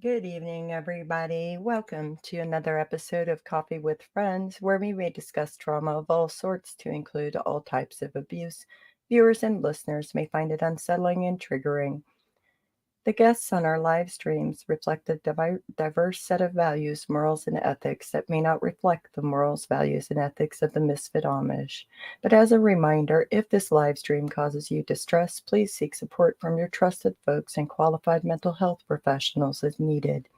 Good evening, everybody. Welcome to another episode of Coffee with Friends, where we may discuss trauma of all sorts to include all types of abuse. Viewers and listeners may find it unsettling and triggering. The guests on our live streams reflect a diverse set of values, morals, and ethics that may not reflect the morals, values, and ethics of the Misfit Amish. But as a reminder, if this live stream causes you distress, please seek support from your trusted folks and qualified mental health professionals as needed.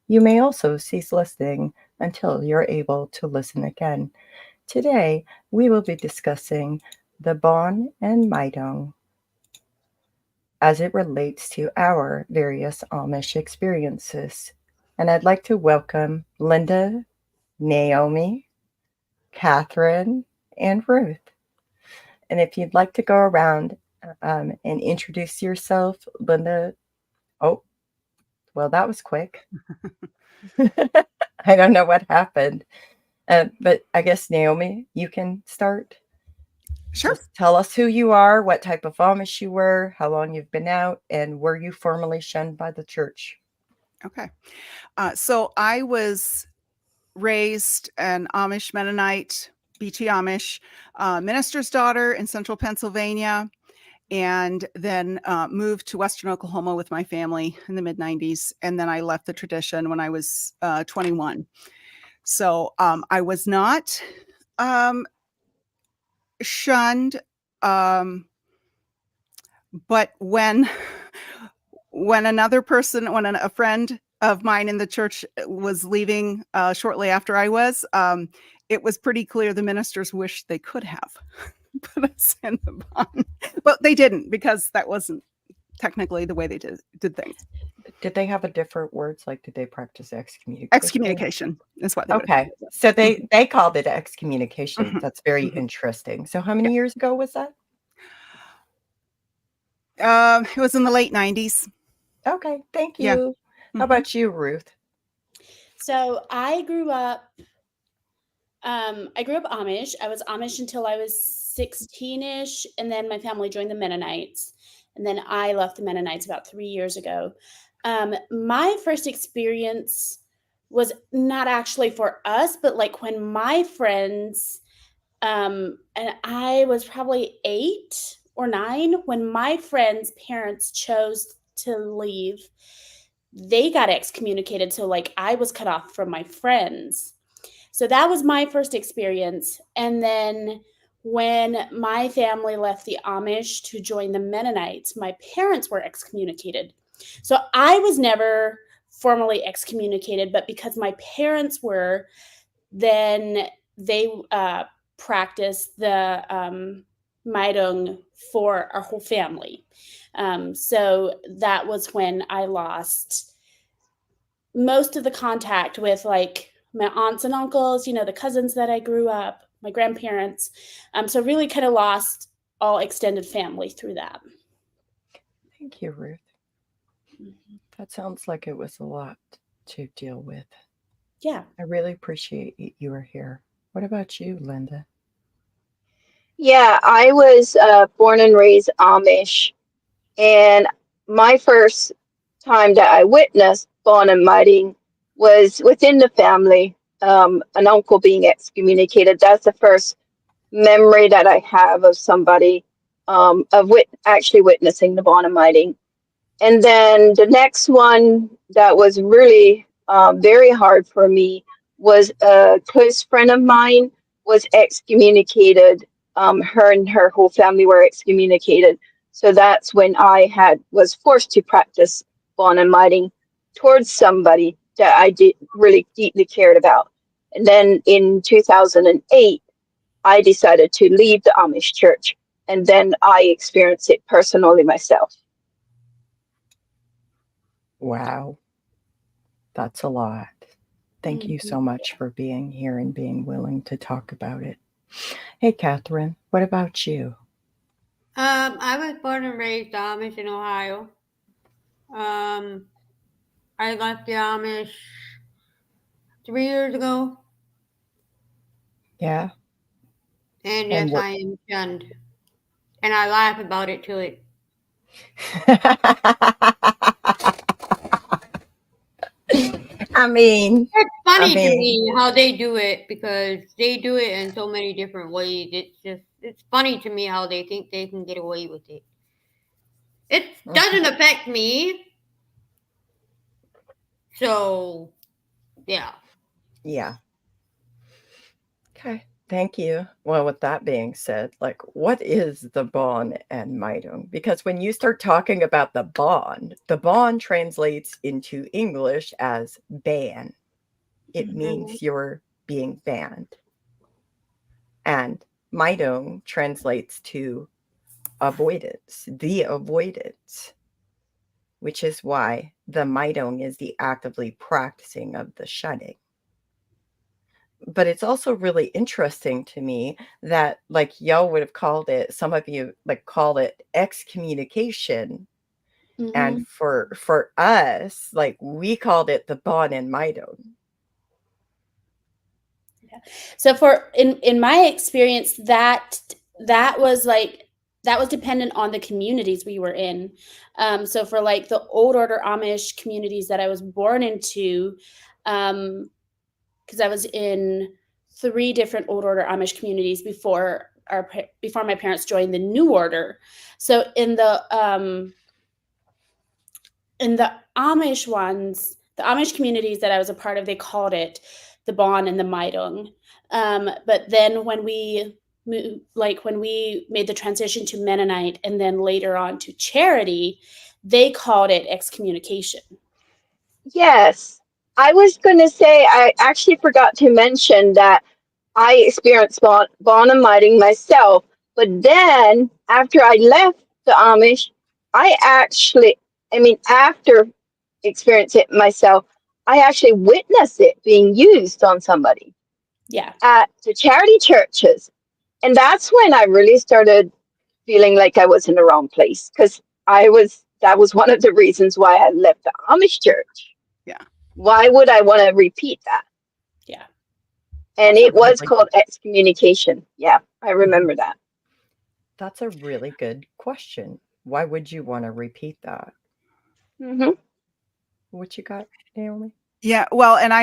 You may also cease listening until you're able to listen again. Today, we will be discussing the Bann and Meidung as it relates to our various Amish experiences. And I'd like to welcome Linda, Naomi, Catherine, and Ruth. And if you'd like to go around and introduce yourself, Linda. Oh, well, that was quick. I don't know what happened. But I guess, Naomi, you can start. Sure. Just tell us who you are, what type of Amish you were, how long you've been out, and were you formally shunned by the church? Okay. So I was raised an Amish Mennonite, BT Amish, minister's daughter in central Pennsylvania, and then moved to Western Oklahoma with my family in the mid-90s. And then I left the tradition when I was 21. So I was not shunned. But when another person, when a friend of mine in the church was leaving shortly after I was, it was pretty clear the ministers wished they could have put us in the bond, but they didn't, because that wasn't technically the way they did things. Did they have a different words? Like, did they practice excommunication? Excommunication is what they would have. Okay, so they called it excommunication. Mhm. That's very interesting. So how many years ago was that? It was in the late 90s. Okay, thank Yeah. you. How about you, Ruth? So I grew up Amish. I was Amish until I was 16-ish, and then my family joined the Mennonites, and then I left the Mennonites about 3 years ago. My first experience was not actually for us, but like when my friends, and I was probably 8 or 9, when my friends' parents chose to leave, they got excommunicated. So like I was cut off from my friends. So that was my first experience. And then when my family left the Amish to join the Mennonites, my parents were excommunicated. So I was never formally excommunicated, but because my parents were, then they practiced the Meidung for our whole family. So that was when I lost most of the contact with like my aunts and uncles, the cousins that I grew up, my grandparents. So really kind of lost all extended family through that. Thank you, Ruth. That sounds like it was a lot to deal with. Yeah. I really appreciate you were here. What about you, Linda? Yeah, I was born and raised Amish, and my first time that I witnessed Bann and Meidung was within the family, an uncle being excommunicated. That's the first memory that I have of somebody actually witnessing the Bann and Meidung. And then the next one that was really very hard for me was a close friend of mine was excommunicated. Her and her whole family were excommunicated. So that's when I was forced to practice Bann and Meidung towards somebody that I did really deeply cared about. And then in 2008, I decided to leave the Amish church, and then I experienced it personally myself. Wow, that's a lot. Thank you so much for being here and being willing to talk about it. Hey, Catherine, what about you? I was born and raised Amish in Ohio. I left the Amish 3 years ago. Yeah. And yes, I am shunned. And I laugh about it too. I mean, It's funny I to mean, me how they do it because they do it in so many different ways. It's funny to me how they think they can get away with it. It doesn't affect me. So, yeah. yeah. Okay. Thank you. Well, with that being said, like, what is the Bann and Meidung? Because when you start talking about the Bann translates into English as ban. It means you're being banned. And Meidung translates to avoidance, the avoidance, which is why the Meidung is the actively practicing of the shunning. But it's also really interesting to me that, like, y'all would have called it, some of you like call it excommunication. And for us, like, we called it the Bann and Meidung. Yeah. So for in my experience, that was dependent on the communities we were in. So for like the old order Amish communities that I was born into, because I was in 3 different old order Amish communities before my parents joined the new order. So in the Amish ones, the Amish communities that I was a part of, they called it the Bann and the Meidung. But then when we made the transition to Mennonite and then later on to Charity, they called it excommunication. Yes. I was going to say, I actually forgot to mention that I experienced Bann and Meidung myself. But then after I left the Amish, after experiencing it myself, I actually witnessed it being used on somebody Yeah. at the charity churches. And that's when I really started feeling like I was in the wrong place, because that was one of the reasons why I left the Amish church. Yeah. Why would I want to repeat that? Yeah. And it was called excommunication. Yeah, I remember that. That's a really good question. Why would you want to repeat that? Mm-hmm. What you got, Naomi? Yeah, well, and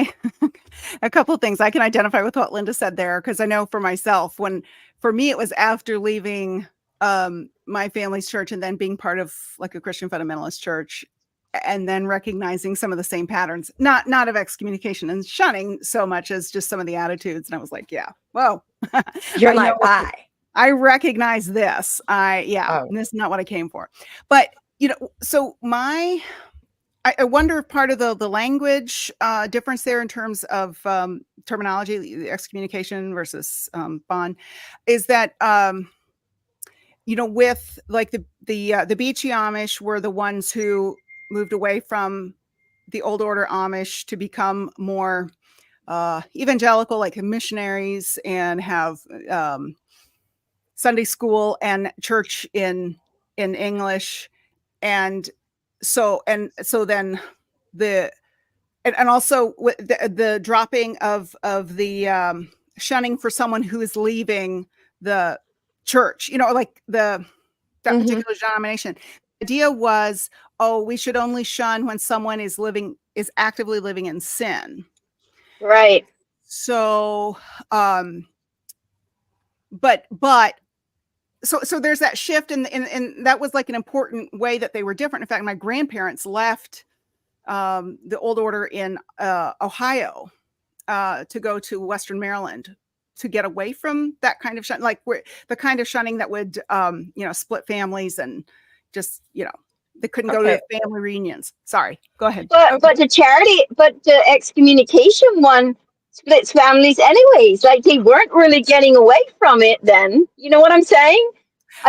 a couple of things I can identify with what Linda said there, because I know for myself, for me, it was after leaving my family's church and then being part of like a Christian fundamentalist church, and then recognizing some of the same patterns, not of excommunication and shunning so much as just some of the attitudes. And I was like, yeah, whoa, You're like, why? I recognize this. This is not what I came for. But, so I wonder if part of the language difference there in terms of terminology, excommunication versus Bann, is that with like the Beachy Amish were the ones who moved away from the old order Amish to become more evangelical, like missionaries, and have Sunday school and church in English, and so then and also with the dropping of the shunning for someone who is leaving the church, like that particular denomination. The idea was, we should only shun when someone is actively living in sin. Right. So, so there's that shift, and that was like an important way that they were different. In fact, my grandparents left the old order in Ohio to go to Western Maryland to get away from that kind of shunning, like the kind of shunning that would split families and just they couldn't go to family reunions. Sorry, go ahead. But the excommunication one splits families anyways. Like, they weren't really getting away from it then. You know what I'm saying?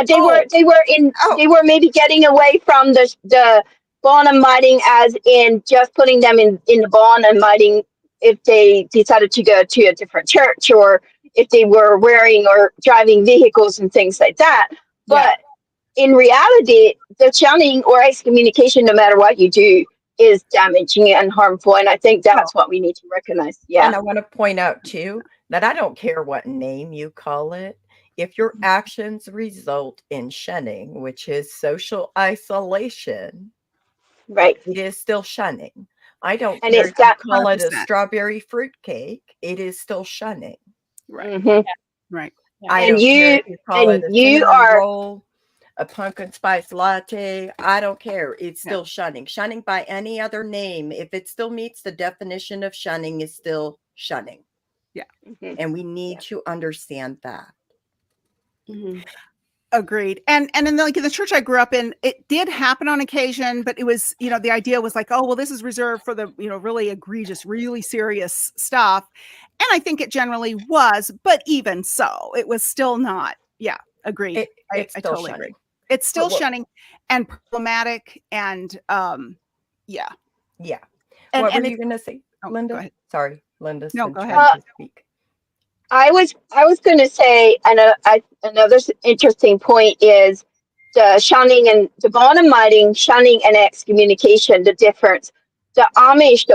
They were maybe getting away from the Bann and Meidung, as in just putting them in the Bann and Meidung if they decided to go to a different church, or if they were wearing or driving vehicles and things like that. But in reality, the shunning or excommunication, no matter what you do, is damaging and harmful. And I think that's what we need to recognize. Yeah. And I want to point out too that I don't care what name you call it. If your actions result in shunning, which is social isolation, right, it is still shunning. I don't And care it's if you that call it a 100%. strawberry fruitcake. It is still shunning. Right. Mhm. Right. I And don't care you if you call it a you cinnamon are roll, a pumpkin spice latte. I don't care. It's Yeah. still shunning. Shunning by any other name, if it still meets the definition of shunning, is still shunning. Mhm. And we need to understand that. Mhm. Agreed. And in the church I grew up in, it did happen on occasion, but it was, the idea was like, oh, well, this is reserved for the, really egregious, really serious stuff. And I think it generally was, but even so, it was still not. Yeah, agreed. It's I still totally agree. shunning. It's still what- shunning and problematic and yeah. Yeah. And What were and you it's going to say, oh, go Linda? ahead. Sorry, Linda's No, been go ahead. trying to speak. I was going to say another interesting point is the shunning and the Bann and Meidung, shunning and excommunication. The difference. The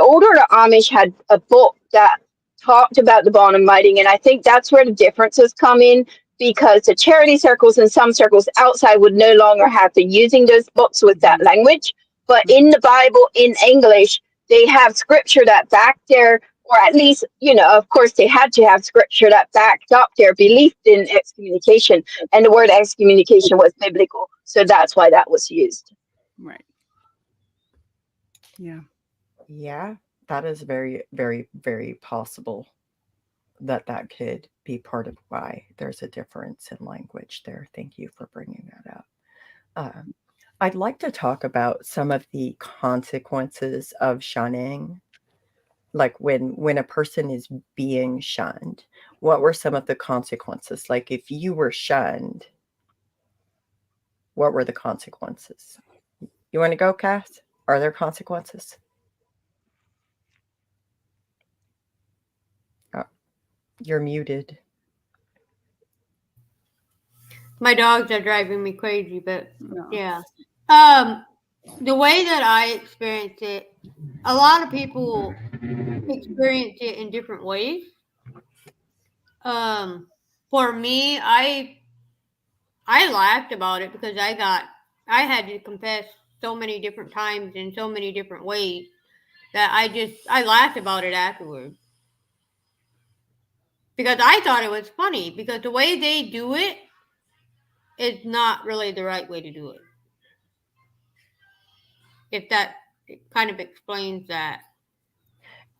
older Amish had a book that talked about the Bann and Meidung, and I think that's where the differences come in because the charity circles and some circles outside would no longer have been using those books with that language. But in the Bible in English, they have scripture that backed their, or at least, of course, they had to have scripture that backed up their belief in excommunication. And the word excommunication was biblical. So that's why that was used. Right. Yeah. Yeah, that is very, very, very possible that could be part of why there's a difference in language there. Thank you for bringing that up. I'd like to talk about some of the consequences of shunning. Like when a person is being shunned, what were some of the consequences? Like if you were shunned, what were the consequences? You want to go, Cass? Are there consequences? Oh, you're muted. My dogs are driving me crazy, but No. yeah. The way that I experience it, a lot of people experience it in different ways. For me, I laughed about it because I had to confess so many different times in so many different ways that I laughed about it afterwards. Because I thought it was funny because the way they do it is not really the right way to do it. If that kind of explains that.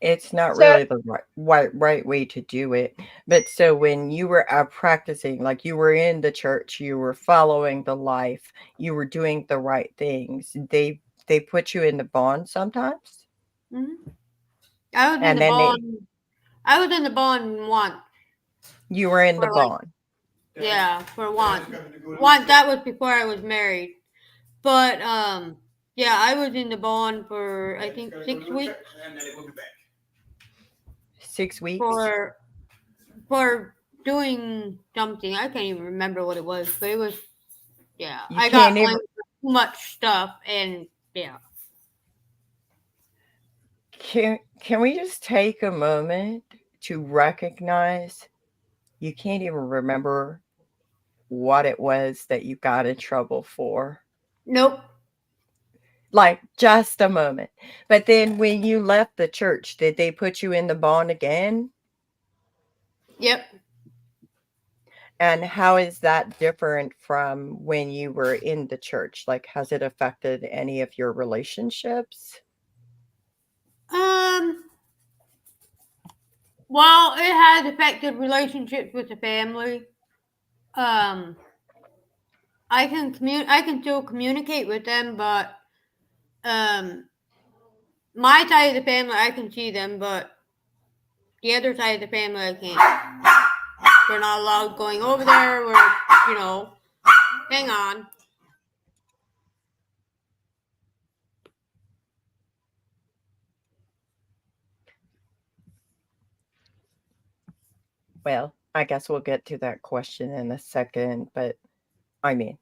It's not So, really the right way to do it. But so when you were practicing, like you were in the church, you were following the life, you were doing the right things. They put you in the bond sometimes, Mm-hmm. I was in and the then bond. I was in the bond once. you were in the For like, bond. yeah, for once. Once that was before I was married. But yeah, I was in the bond for I think 6 weeks. 6 weeks. For doing something. I can't even remember what it was, but it was You I can't got even. blamed for too much stuff and yeah. Can we just take a moment to recognize you can't even remember what it was that you got in trouble for? Nope. Like just a moment. But then when you left the church, did they put you in the bond again? Yep. And how is that different from when you were in the church? Like, has it affected any of your relationships? Well, it has affected relationships with the family. I can still communicate with them, but my side of the family I can see them, but the other side of the family I can't. They're not allowed going over there or hang on. Well, I guess we'll get to that question in a second, but I mean,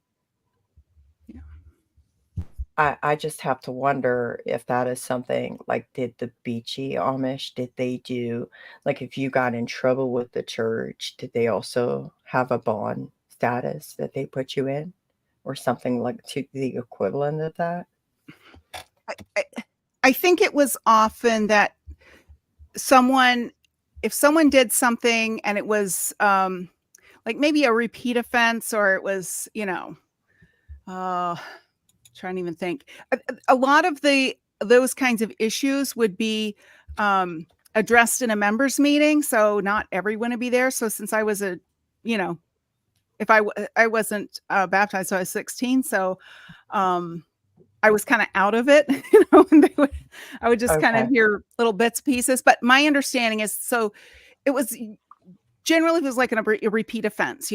I just have to wonder if that is something like, did the Beachy Amish, did they do, like, if you got in trouble with the church, did they also have a bond status that they put you in or something like to the equivalent of that? I think it was often that if someone did something and it was like maybe a repeat offense, or it was, trying to even think. A lot of those kinds of issues would be addressed in a members meeting, so not everyone would be there. So since I was if I wasn't baptized, so I was 16, so I was kind of out of it, and I would just kind of hear little bits, pieces. But my understanding is, so it was generally, it was like a repeat offense,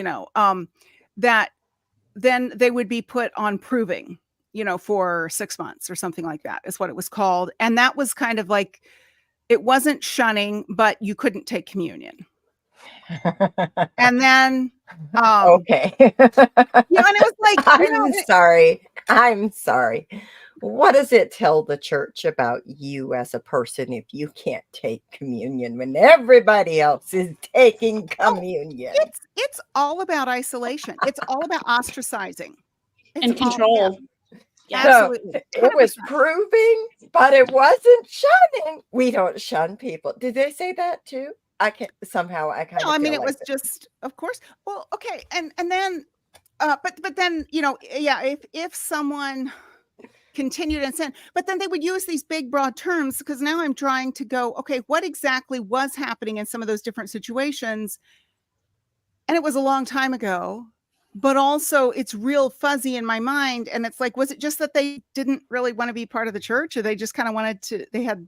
that then they would be put on proving, for 6 months or something like that is what it was called. And that was kind of like, it wasn't shunning, but you couldn't take communion. And then, okay. and it was like, I'm sorry. What does it tell the church about you as a person if you can't take communion when everybody else is taking communion? It's all about isolation. It's all about ostracizing. And control. Yeah, absolutely. So it was proving, but it wasn't shunning. We don't shun people. Did they say that too? I can't somehow. I kind of. No, I mean, it like was just, of course. Well, okay, and then, but then, if someone continued and said, but then they would use these big broad terms, because now I'm trying to go, okay, what exactly was happening in some of those different situations? And it was a long time ago, but also it's real fuzzy in my mind. And it's like, was it just that they didn't really want to be part of the church, or they just kind of wanted to, they had,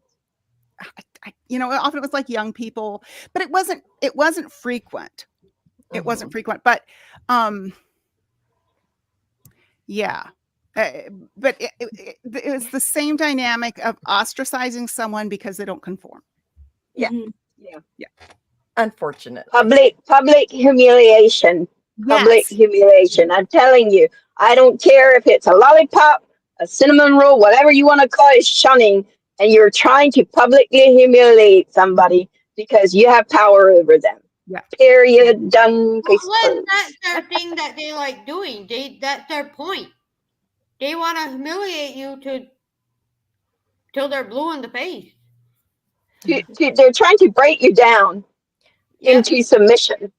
often it was like young people, but it wasn't frequent. It wasn't frequent, but, yeah. But it was the same dynamic of ostracizing someone because they don't conform. Yeah. Mm-hmm. Yeah. Unfortunately. Public humiliation. Public humiliation. I'm telling you, I don't care if it's a lollipop, a cinnamon roll, whatever you want to call it, shunning, and you're trying to publicly humiliate somebody because you have power over them. Yeah. Period. Done. Well, that's their thing that they like doing. That's their point. They want to humiliate you till they're blue in the face. They're trying to break you down into submission.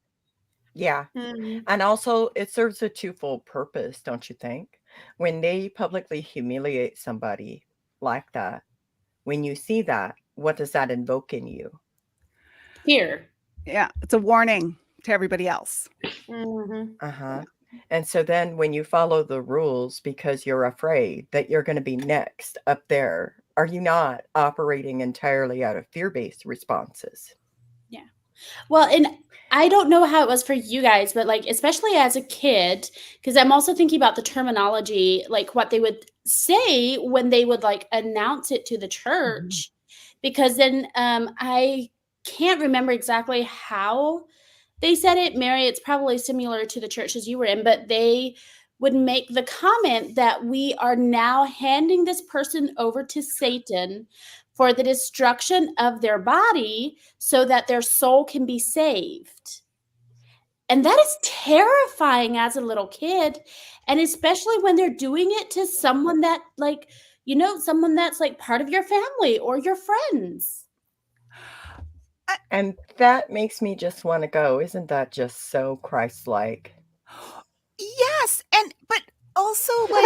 Yeah. Mm-hmm. And also it serves a twofold purpose, don't you think? When they publicly humiliate somebody like that, when you see that, what does that invoke in you? Fear. Yeah. It's a warning to everybody else. Mm-hmm. And so then when you follow the rules because you're afraid that you're going to be next up there, are you not operating entirely out of fear-based responses? Yeah. Well, and I don't know how it was for you guys, but like, especially as a kid, because I'm also thinking about the terminology, like what they would say when they would like announce it to the church, because then I can't remember exactly how they said it. Mary, it's probably similar to the churches you were in, but they would make the comment that we are now handing this person over to Satan for the destruction of their body so that their soul can be saved. And that is terrifying as a little kid. And especially when they're doing it to someone that like, someone that's like part of your family or your friends. And that makes me just want to go. Isn't that just so Christ-like? Yes. But also like,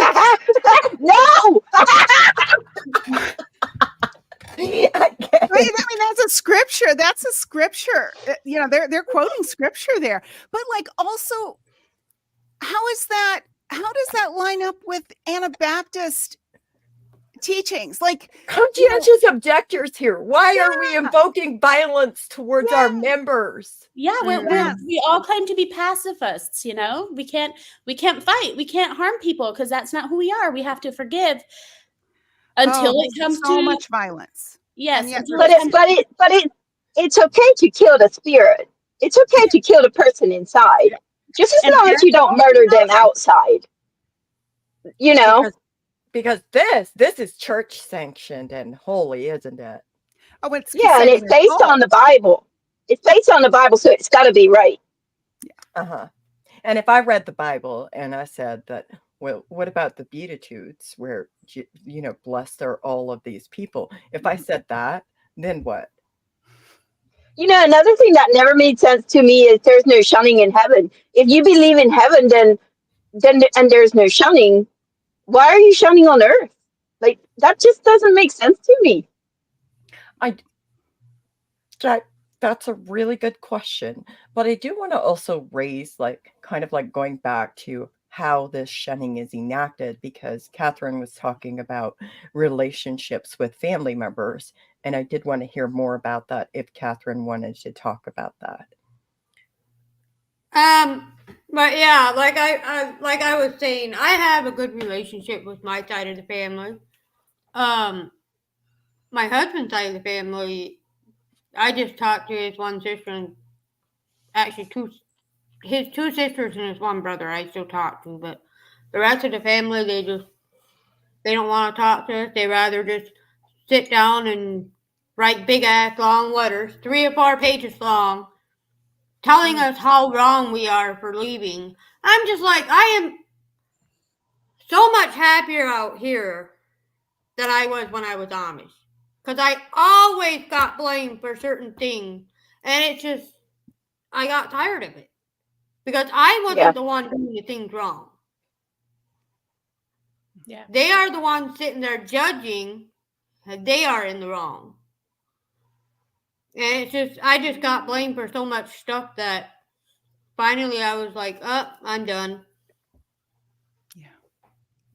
no. I mean, that's a scripture. That's a scripture. They're quoting scripture there. But like, also, how does that line up with Anabaptist teachings? Like, conscientious objectors here. Why are we invoking violence towards our members? Yeah, we all claim to be pacifists. We can't fight. We can't harm people because that's not who we are. We have to forgive until it comes so to much violence. Yes, but it's okay to kill the spirit. It's okay to kill the person inside, just as long as you don't murder them outside. Because this is church sanctioned and holy, isn't it? Oh, and it's based on the Bible. It's based on the Bible, so it's got to be right. And if I read the Bible and I said that Well, what about the Beatitudes where, blessed are all of these people? If I said that, then what? Another thing that never made sense to me is there's no shunning in heaven. If you believe in heaven, then and there's no shunning, why are you shunning on earth? Like, that just doesn't make sense to me. I that that's a really good question, but I do want to also raise kind of like going back to how this shunning is enacted because Catherine was talking about relationships with family members, and I did want to hear more about that if Catherine wanted to talk about that. But yeah, like I was saying, I have a good relationship with my side of the family. My husband's side of the family, I just talked to his one sister and actually his two sisters and his one brother I still talk to, but the rest of the family they don't want to talk to us. They rather just sit down and write big ass long letters, 3 or 4 pages long, telling us how wrong we are for leaving. I'm just like, I am so much happier out here than I was when I was Amish. Because I always got blamed for certain things. And it's just, I got tired of it. Because I wasn't Yeah. the one doing the things wrong. Yeah. They are the ones sitting there judging that they are in the wrong. And it's just, I just got blamed for so much stuff that finally I was like, oh, I'm done.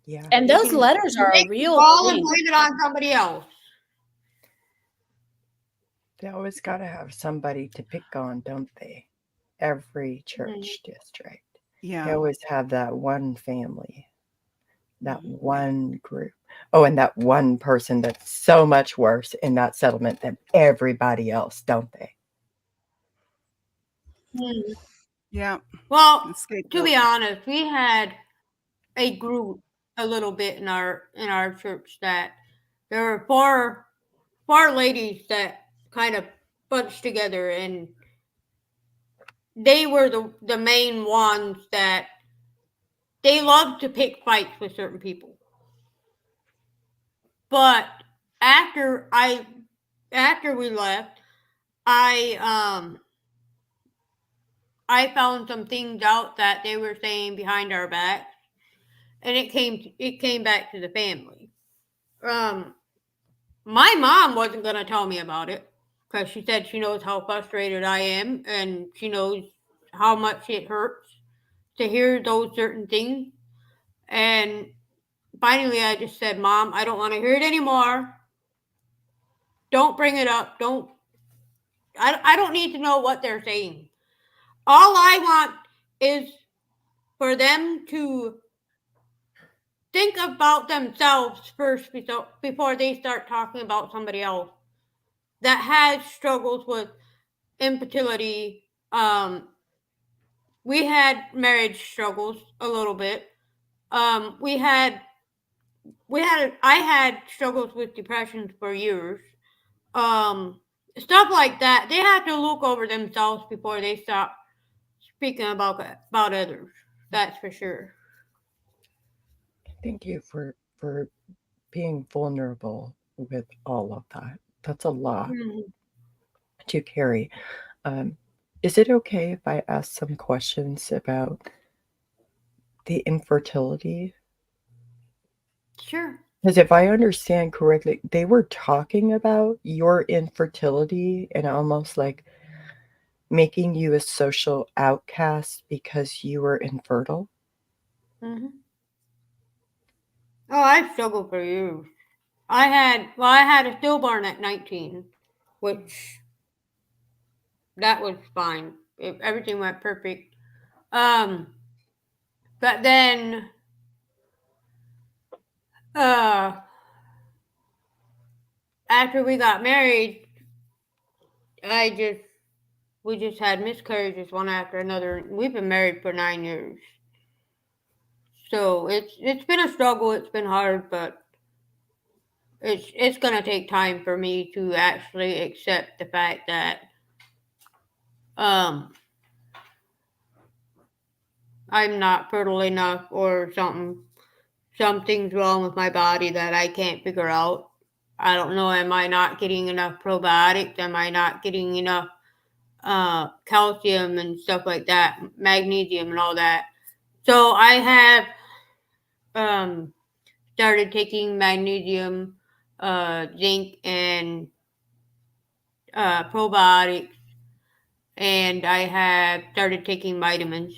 Yeah. And those letters are a real All and thing. blame it on somebody else. They always got to have somebody to pick on, don't they? Every church district. Yeah. They always have that one family, that one group. Oh, and that one person that's so much worse in that settlement than everybody else, don't they? Yeah. Well, to be honest, we had a group a little bit in our church that there were four ladies that kind of bunched together, and they were the main ones that they loved to pick fights with certain people. But after we left, I found some things out that they were saying behind our backs, and it came back to the family. My mom wasn't going to tell me about it because she said she knows how frustrated I am and she knows how much it hurts to hear those certain things. And finally, I just said, Mom, I don't want to hear it anymore. Don't bring it up. I don't need to know what they're saying. All I want is for them to think about themselves first before they start talking about somebody else that has struggles with infertility. We had marriage struggles a little bit. I had struggles with depression for years. Stuff like that. They have to look over themselves before they stop speaking about others. That's for sure. Thank you for being vulnerable with all of that. That's a lot to carry. Is it okay if I ask some questions about the infertility? Sure. Because if I understand correctly, they were talking about your infertility and almost like making you a social outcast because you were infertile. Oh, I struggled for years. I had a stillborn at 19, which that was fine. Everything went perfect. But then, after we got married, we just had miscarriages one after another. We've been married for 9 years. So it's been a struggle. It's been hard, but it's gonna take time for me to actually accept the fact that I'm not fertile enough or something. something's wrong with my body that I can't figure out. I don't know. Am I not getting enough probiotics? Am I not getting enough calcium and stuff like that, magnesium and all that? So I have started taking magnesium, zinc, and probiotics, and I have started taking vitamins.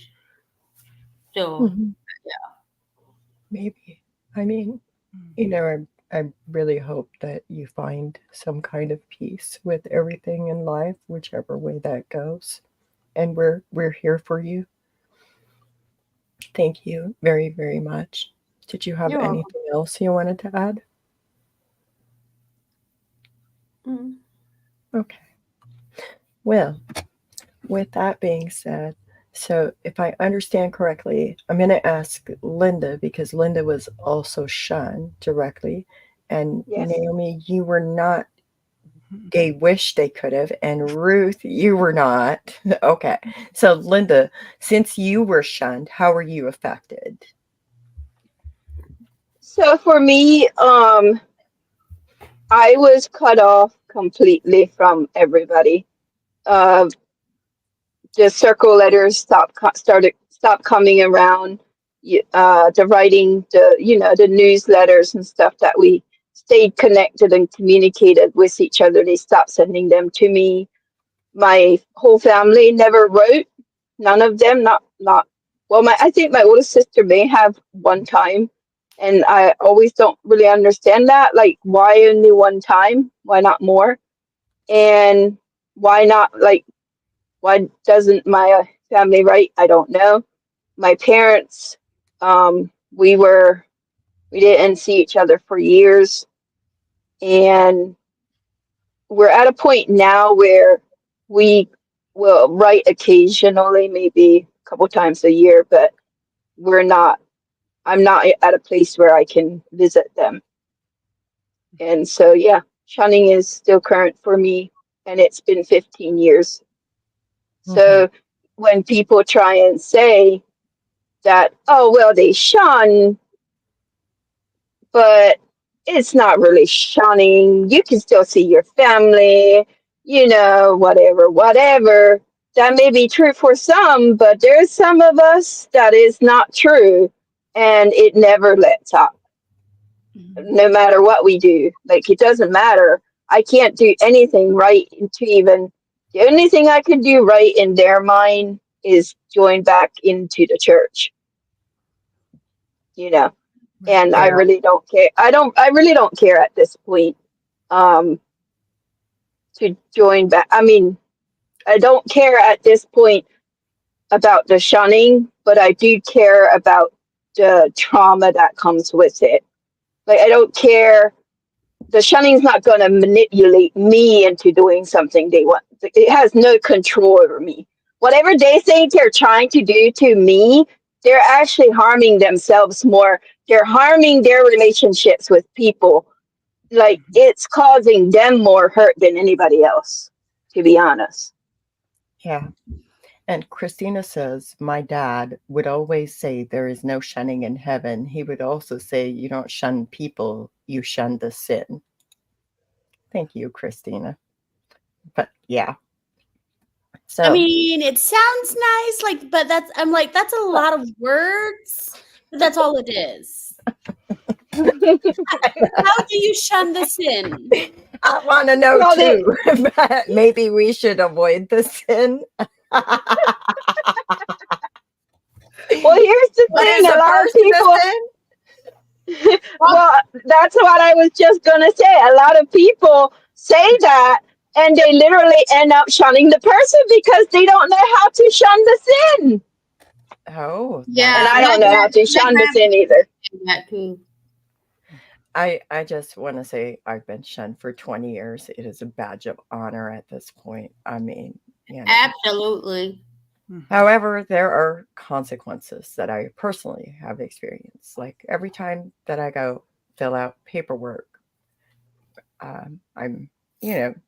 So Mhm. Maybe. I mean, you know, I really hope that you find some kind of peace with everything in life, whichever way that goes. And we're here for you. Thank you very, very much. Did you have you're welcome. anything else you wanted to add? Mm. Okay. Well, with that being said, so if I understand correctly, I'm going to ask Linda because Linda was also shunned directly. And Yes. Naomi, you were not. They wish they could have. And Ruth, you were not. Okay. So, Linda, since you were shunned, how were you affected? So for me, I was cut off completely from everybody. Uh, the circle letters stopped coming around. The writing, the newsletters and stuff that we stayed connected and communicated with each other. They stopped sending them to me. My whole family never wrote. None of them. Not. Well, I think my oldest sister may have one time, and I always don't really understand that. Like, why only one time? Why not more? And why not like? Why doesn't my family write? I don't know. My parents, we didn't see each other for years, and we're at a point now where we will write occasionally, maybe a couple times a year, but we're not. I'm not at a place where I can visit them, and so yeah, shunning is still current for me, and it's been 15 years. Mm-hmm. So when people try and say that, oh, well, they shun, but it's not really shunning. You can still see your family, whatever, whatever. That may be true for some, but there's some of us that is not true, and it never lets up, no matter what we do. Like, it doesn't matter. I can't do anything right to even, the only thing I can do right in their mind is join back into the church, you know. And I Yeah. really don't care. I really don't care at this point um to join back. I mean, I don't care at this point about the shunning, but I do care about the trauma that comes with it. Like, I don't care. The shunning's not going to manipulate me into doing something they want. It has no control over me. Whatever they think they're trying to do to me, they're actually harming themselves more. They're harming their relationships with people. Like, it's causing them more hurt than anybody else, to be honest. Yeah. And Christina says, my dad would always say there is no shunning in heaven. He would also say, you don't shun people, you shun the sin. Thank you, Christina. But yeah. I So, mean, it sounds nice, like, but I'm like, that's a lot of words, but that's all it is. How do you shun the sin? I want to know Well, too. But maybe we should avoid the sin. well, here's the What thing. is A a lot of person a people, sin? well, that's what I was just going to say. A lot of people say that, and they literally end up shunning the person because they don't know how to shun the sin. Oh, And Yeah, I that's don't know how to shun the sin either. that too. I just want to say I've been shunned for 20 years. It is a badge of honor at this point. I mean, Absolutely. However, there are consequences that I personally have experienced. Like every time that I go fill out paperwork, I'm,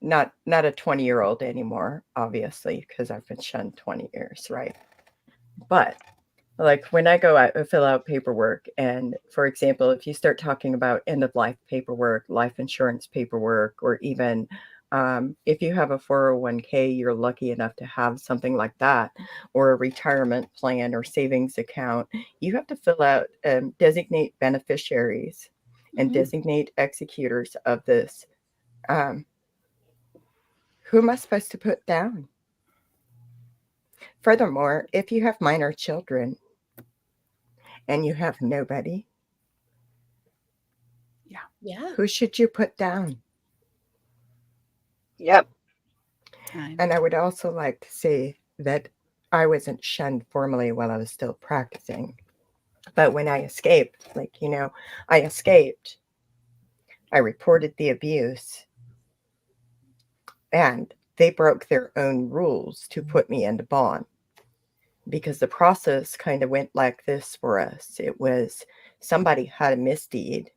not a 20-year-old anymore, obviously, because I've been shunned 20 years, right? But Like when I go out and fill out paperwork, and for example, if you start talking about end of life paperwork, life insurance paperwork, or even if you have a 401k, you're lucky enough to have something like that, or a retirement plan or savings account, you have to fill out, designate beneficiaries and designate executors of this. Who am I supposed to put down? Furthermore, if you have minor children and you have nobody, Yeah. who should you put down? Yep. And I would also like to say that I wasn't shunned formally while I was still practicing. But when I escaped, I escaped, I reported the abuse, and they broke their own rules to put me into bond. Because the process kind of went like this for us. It was somebody had a misdeed,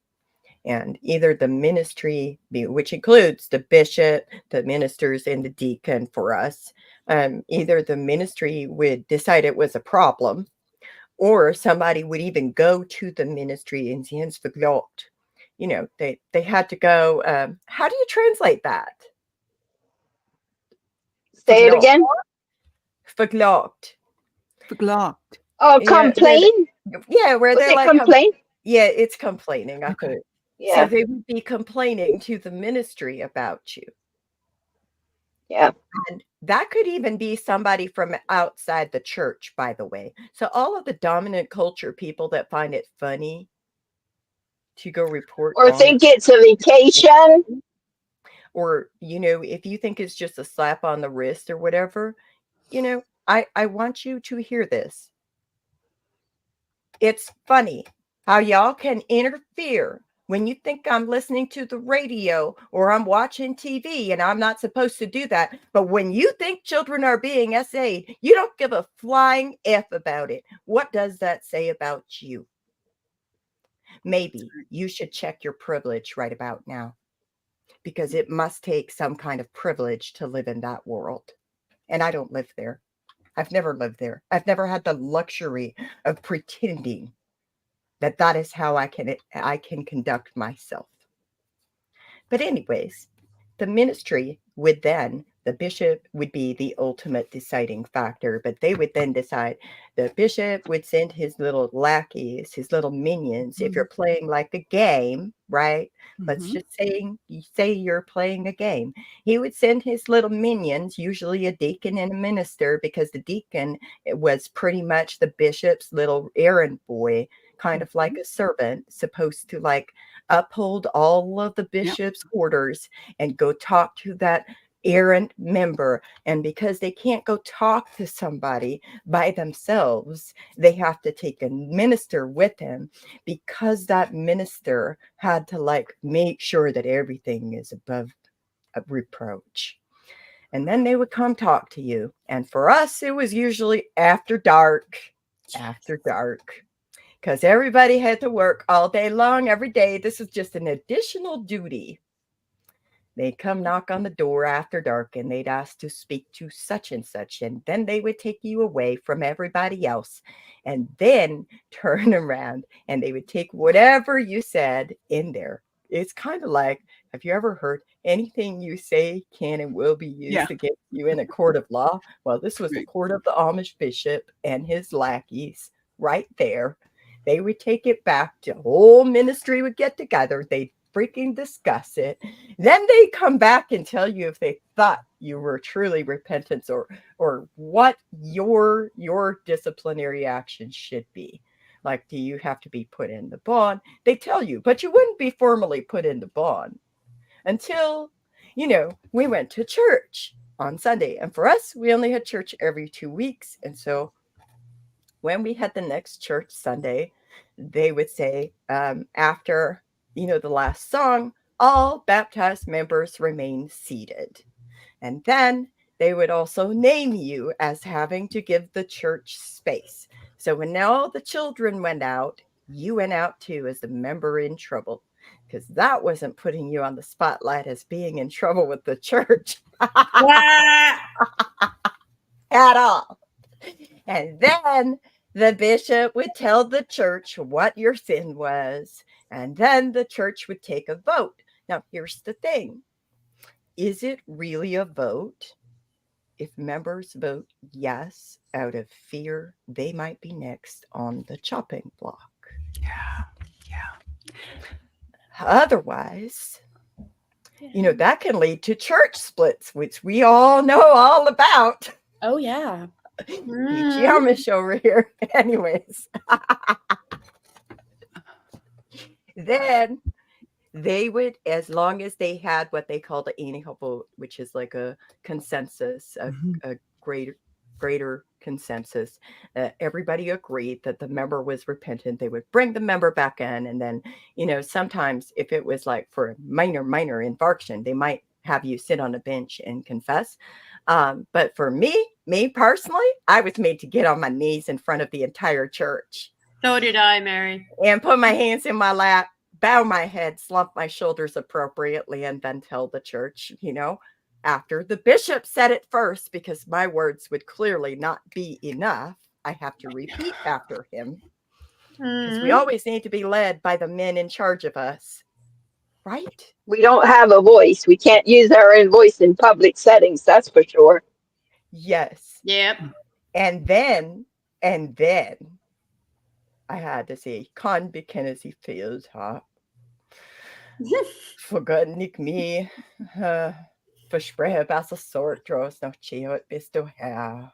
and either the ministry, which includes the bishop, the ministers, and the deacon for us, either the ministry would decide it was a problem, or somebody would even go to the ministry and say, they had to go. How do you translate that? Say it again. Verklagt. Verklagt. Oh, Yeah, complain? where Was they're it like, complain? yeah, it's complaining. I Okay. thought. So Yeah. they would be complaining to the ministry about you. Yeah. And that could even be somebody from outside the church, by the way. So all of the dominant culture people that find it funny to go report Or on think it's a vacation. or, if you think it's just a slap on the wrist or whatever, I want you to hear this. It's funny how y'all can interfere when you think I'm listening to the radio or I'm watching TV, and I'm not supposed to do that. But when you think children are being SA'd, you don't give a flying F about it. What does that say about you? Maybe you should check your privilege right about now, because it must take some kind of privilege to live in that world. And I don't live there. I've never lived there. I've never had the luxury of pretending that is how I can conduct myself. But anyways, the ministry would then, the bishop would be the ultimate deciding factor, but they would then decide. The bishop would send his little lackeys, his little minions. If you're playing like a game, right? Let's just say you're playing a game. He would send his little minions, usually a deacon and a minister, because the deacon was pretty much the bishop's little errand boy, kind of like a servant, supposed to like uphold all of the bishop's orders and go talk to that errant member. And because they can't go talk to somebody by themselves, they have to take a minister with him, because that minister had to like make sure that everything is above a reproach. And then they would come talk to you. And for us, it was usually after dark, because everybody had to work all day long, every day. This is just an additional duty. They'd come knock on the door after dark, and they'd ask to speak to such and such. And then they would take you away from everybody else and then turn around and they would take whatever you said in there. It's kind of like, have you ever heard anything you say can and will be used against you in a court of law? Well, this was the court of the Amish bishop and his lackeys right there. They would take it back. The whole ministry would get together. They'd freaking discuss it. Then they come back and tell you if they thought you were truly repentant, or what your disciplinary action should be. Like, do you have to be put in the bond? They tell you, but you wouldn't be formally put in the bond until, we went to church on Sunday. And for us, we only had church every 2 weeks. And so when we had the next church Sunday, they would say, after the last song, all baptized members remain seated. And then they would also name you as having to give the church space. So when all the children went out, you went out too as a member in trouble, because that wasn't putting you on the spotlight as being in trouble with the church at all. And then The bishop would tell the church what your sin was, and then the church would take a vote. Now, here's the thing. Is it really a vote? If members vote yes out of fear, they might be next on the chopping block. Yeah. Otherwise, that can lead to church splits, which we all know all about. Oh, yeah. Peachy Amish over here. Anyways. Then they would, as long as they had what they call the anyhow vote, which is like a consensus, a greater consensus, everybody agreed that the member was repentant. They would bring the member back in, and then sometimes if it was like for a minor infraction, they might have you sit on a bench and confess. But for me personally, I was made to get on my knees in front of the entire church. So did I, Mary. And put my hands in my lap, bow my head, slump my shoulders appropriately, and then tell the church, after the bishop said it first, because my words would clearly not be enough, I have to repeat after him. Because we always need to be led by the men in charge of us. Right? We don't have a voice. We can't use our own voice in public settings, that's for sure. Yes. Yep. And then I had to say, kan bekennes I feldskap. For Gud gick med. Försprehe bästa sort dras nog tjeot bist du här.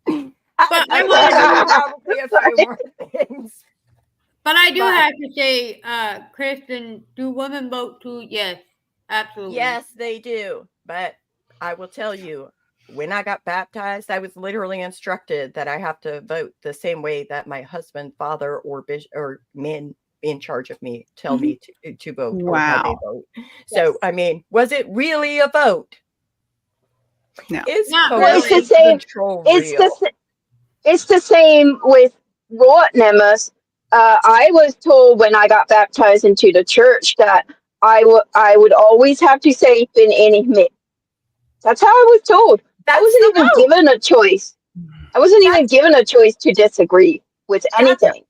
But I probably a few more things. But I do have to say, Kristen, do women vote too? Yes, absolutely. Yes, they do. But I will tell you, when I got baptized, I was literally instructed that I have to vote the same way that my husband, father, or men in charge of me tell me to vote or how they vote. So, I mean, was it really a vote? No. It's the same. It's the same with Rotnemus. I was told when I got baptized into the church that I would always have to say "bin enig." That's how I was told. I wasn't even given a choice. I wasn't even given a choice to disagree with anything.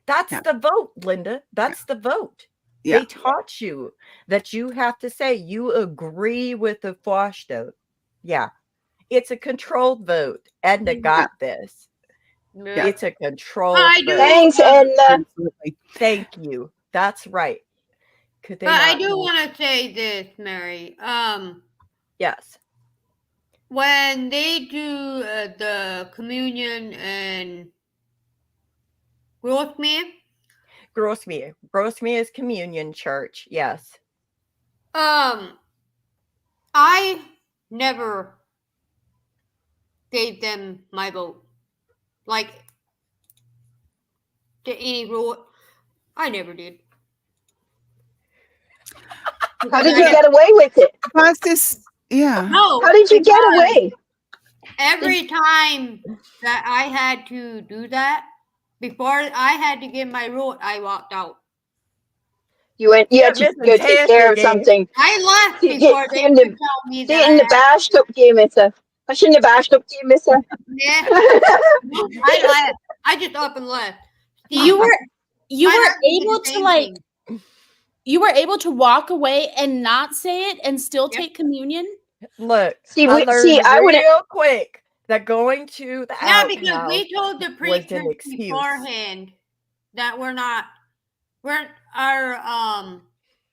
That's the vote, Linda. That's the vote. Yeah. They taught you that you have to say you agree with the Vorstellung. Yeah. It's a controlled vote. Edna got this. Yeah. It's a controlled vote. Thanks, Edna. Thank you. That's right. But I do want to say this, Mary. Yes. When they do the communion and Grossmeer is communion church. Yes. I never gave them my vote. Like, to any rule, I never did. How did you get away with it? No. How did you get away? Every time that I had to do that, before I had to give my vote, I walked out. You had to go take care of something. I left before they could tell me that I shouldn't have bashed up to you, mister. Yeah. I left. I just up and left. You were able to you were able to walk away and not say it and still take communion? Look, I would real quick that going to the because we told the preacher beforehand that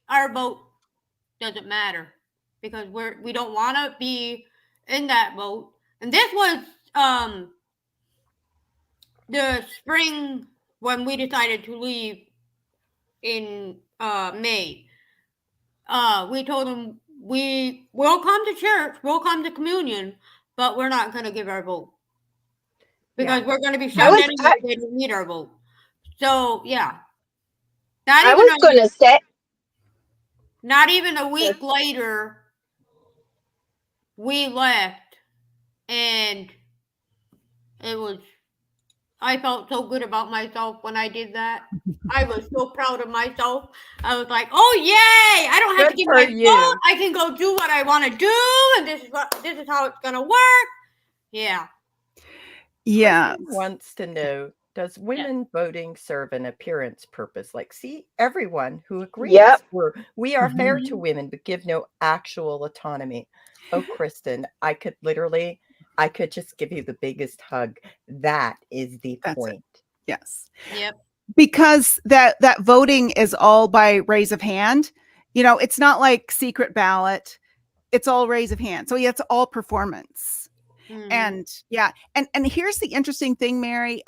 our vote doesn't matter because we don't want to be in that vote. And this was the spring when we decided to leave in May. We told them we'll come to church, we'll come to communion, but we're not going to give our vote because we're going to be shoved in if they don't need our vote. So yeah, not even a week later, we left, and I felt so good about myself when I did that. I was so proud of myself. I was like, "Oh yay! I don't have to give my vote. I can go do what I want to do, and this is how it's gonna work." Yeah. Yeah. Kristen wants to know, does women voting serve an appearance purpose? Like, see, everyone who agrees, Yep. we are fair to Mhm. women, but give no actual autonomy. Oh, Kristen, I could just give you the biggest hug. That is the That's it. point. Yes. Yep. Because that voting is all by raise of hand. It's not like secret ballot. It's all raise of hand. So yeah, it's all performance. Mhm. And yeah, and here's the interesting thing, Mary.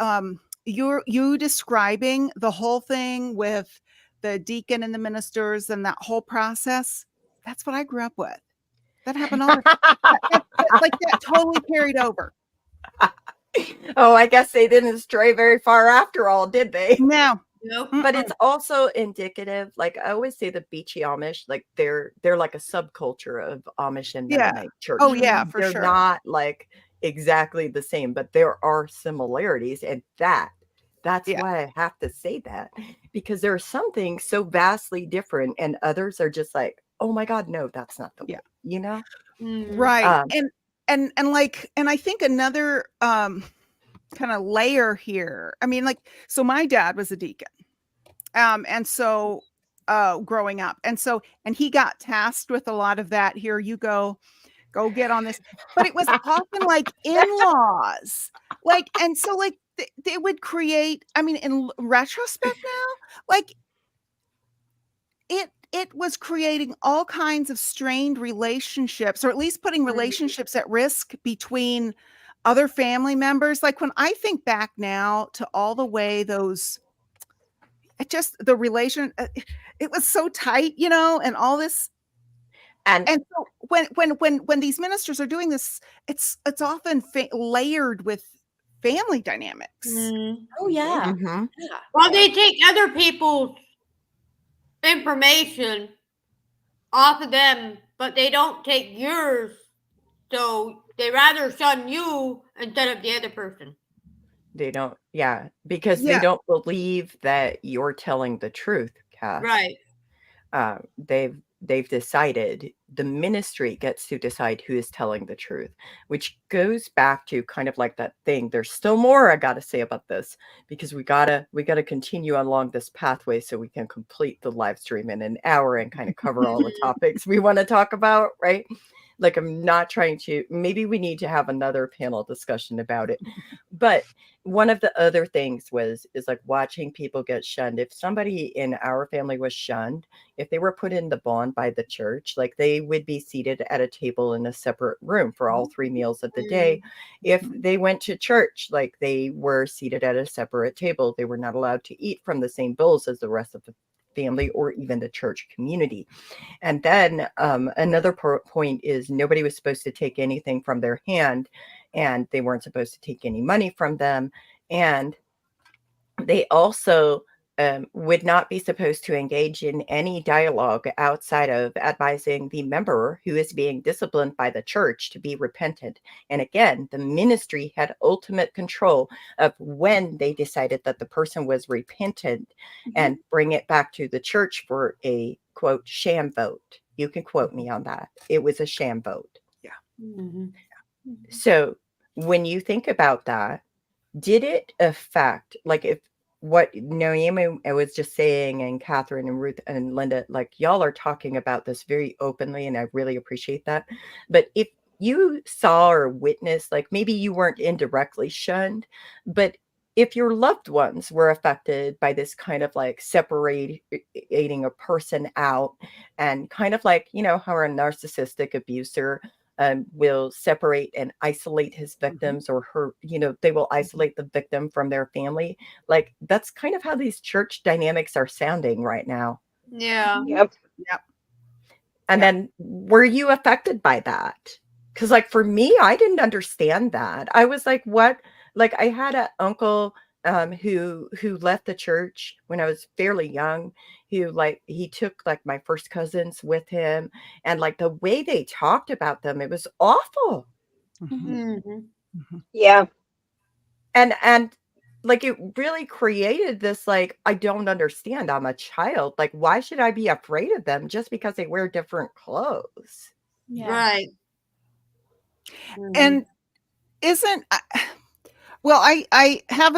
You describing the whole thing with the deacon and the ministers and that whole process. That's what I grew up with. That happened all the like that totally carried over. Oh, I guess they didn't stray very far after all, did they? No. Nope. But it's also indicative, like I always say, the beachy Amish, like they're like a subculture of Amish and Yeah. Mennonite church. Oh yeah, for They're sure. not like exactly the same, but there are similarities, and that's Yeah. why I have to say that, because there are some things so vastly different, and others are just like, oh my God, no, that's not the Yeah. way, you know? Mhm. Right. Um, And I think another kind of layer here. I mean, like, so my dad was a deacon. And so growing up. And he got tasked with a lot of that. Here you go get on this. But it was often like in-laws. Like, and so like they would create, I mean, in retrospect now, like it was creating all kinds of strained relationships, or at least putting relationships at risk between other family members. Like when I think back now to all the way those, it just the relation, it was so tight, and all this. and And so when these ministers are doing this, it's often layered with family dynamics. Mhm. Oh yeah. mhm. Yeah. Well, they take other people's information off of them, but they don't take yours. So they rather shun you instead of the other person. They don't, yeah, because they Yeah. don't believe that you're telling the truth, Cass. Right. They've decided, the ministry gets to decide who is telling the truth, which goes back to kind of like that thing. There's still more I gotta say about this, because we gotta continue along this pathway so we can complete the live stream in an hour and kind of cover all the topics we want to talk about, right? Like, I'm not trying to, maybe we need to have another panel discussion about it. But one of the other things is like watching people get shunned. If somebody in our family was shunned, if they were put in the bond by the church, like they would be seated at a table in a separate room for all 3 meals of the day. If they went to church, like they were seated at a separate table. They were not allowed to eat from the same bowls as the rest of the family or even the church community. And then another point is nobody was supposed to take anything from their hand, and they weren't supposed to take any money from them. And they also would not be supposed to engage in any dialogue outside of advising the member who is being disciplined by the church to be repentant. And again, the ministry had ultimate control of when they decided that the person was repentant and bring it back to the church for a quote sham vote. You can quote me on that. It was a sham vote. Mhm. So when you think about that, did it affect, like, if what Naomi was just saying, and Catherine and Ruth and Linda, like, y'all are talking about this very openly, and I really appreciate that. But if you saw or witnessed, like, maybe you weren't indirectly shunned, but if your loved ones were affected by this kind of like separating a person out, and kind of like, how a narcissistic abuser will separate and isolate his victims, or her, they will isolate the victim from their family. Like, that's kind of how these church dynamics are sounding right now. Yeah. Yep. Yep. And Yeah. then were you affected by that? Because like for me, I didn't understand that. I was like, what? Like, I had an uncle who left the church when I was fairly young, who, like, he took like my first cousins with him, and like the way they talked about them, it was awful. Mhm. Mhm. Mhm. Yeah. And like it really created this, like, I don't understand. I'm a child. Like, why should I be afraid of them just because they wear different clothes? Yeah. Right. Mhm. And isn't Well, I have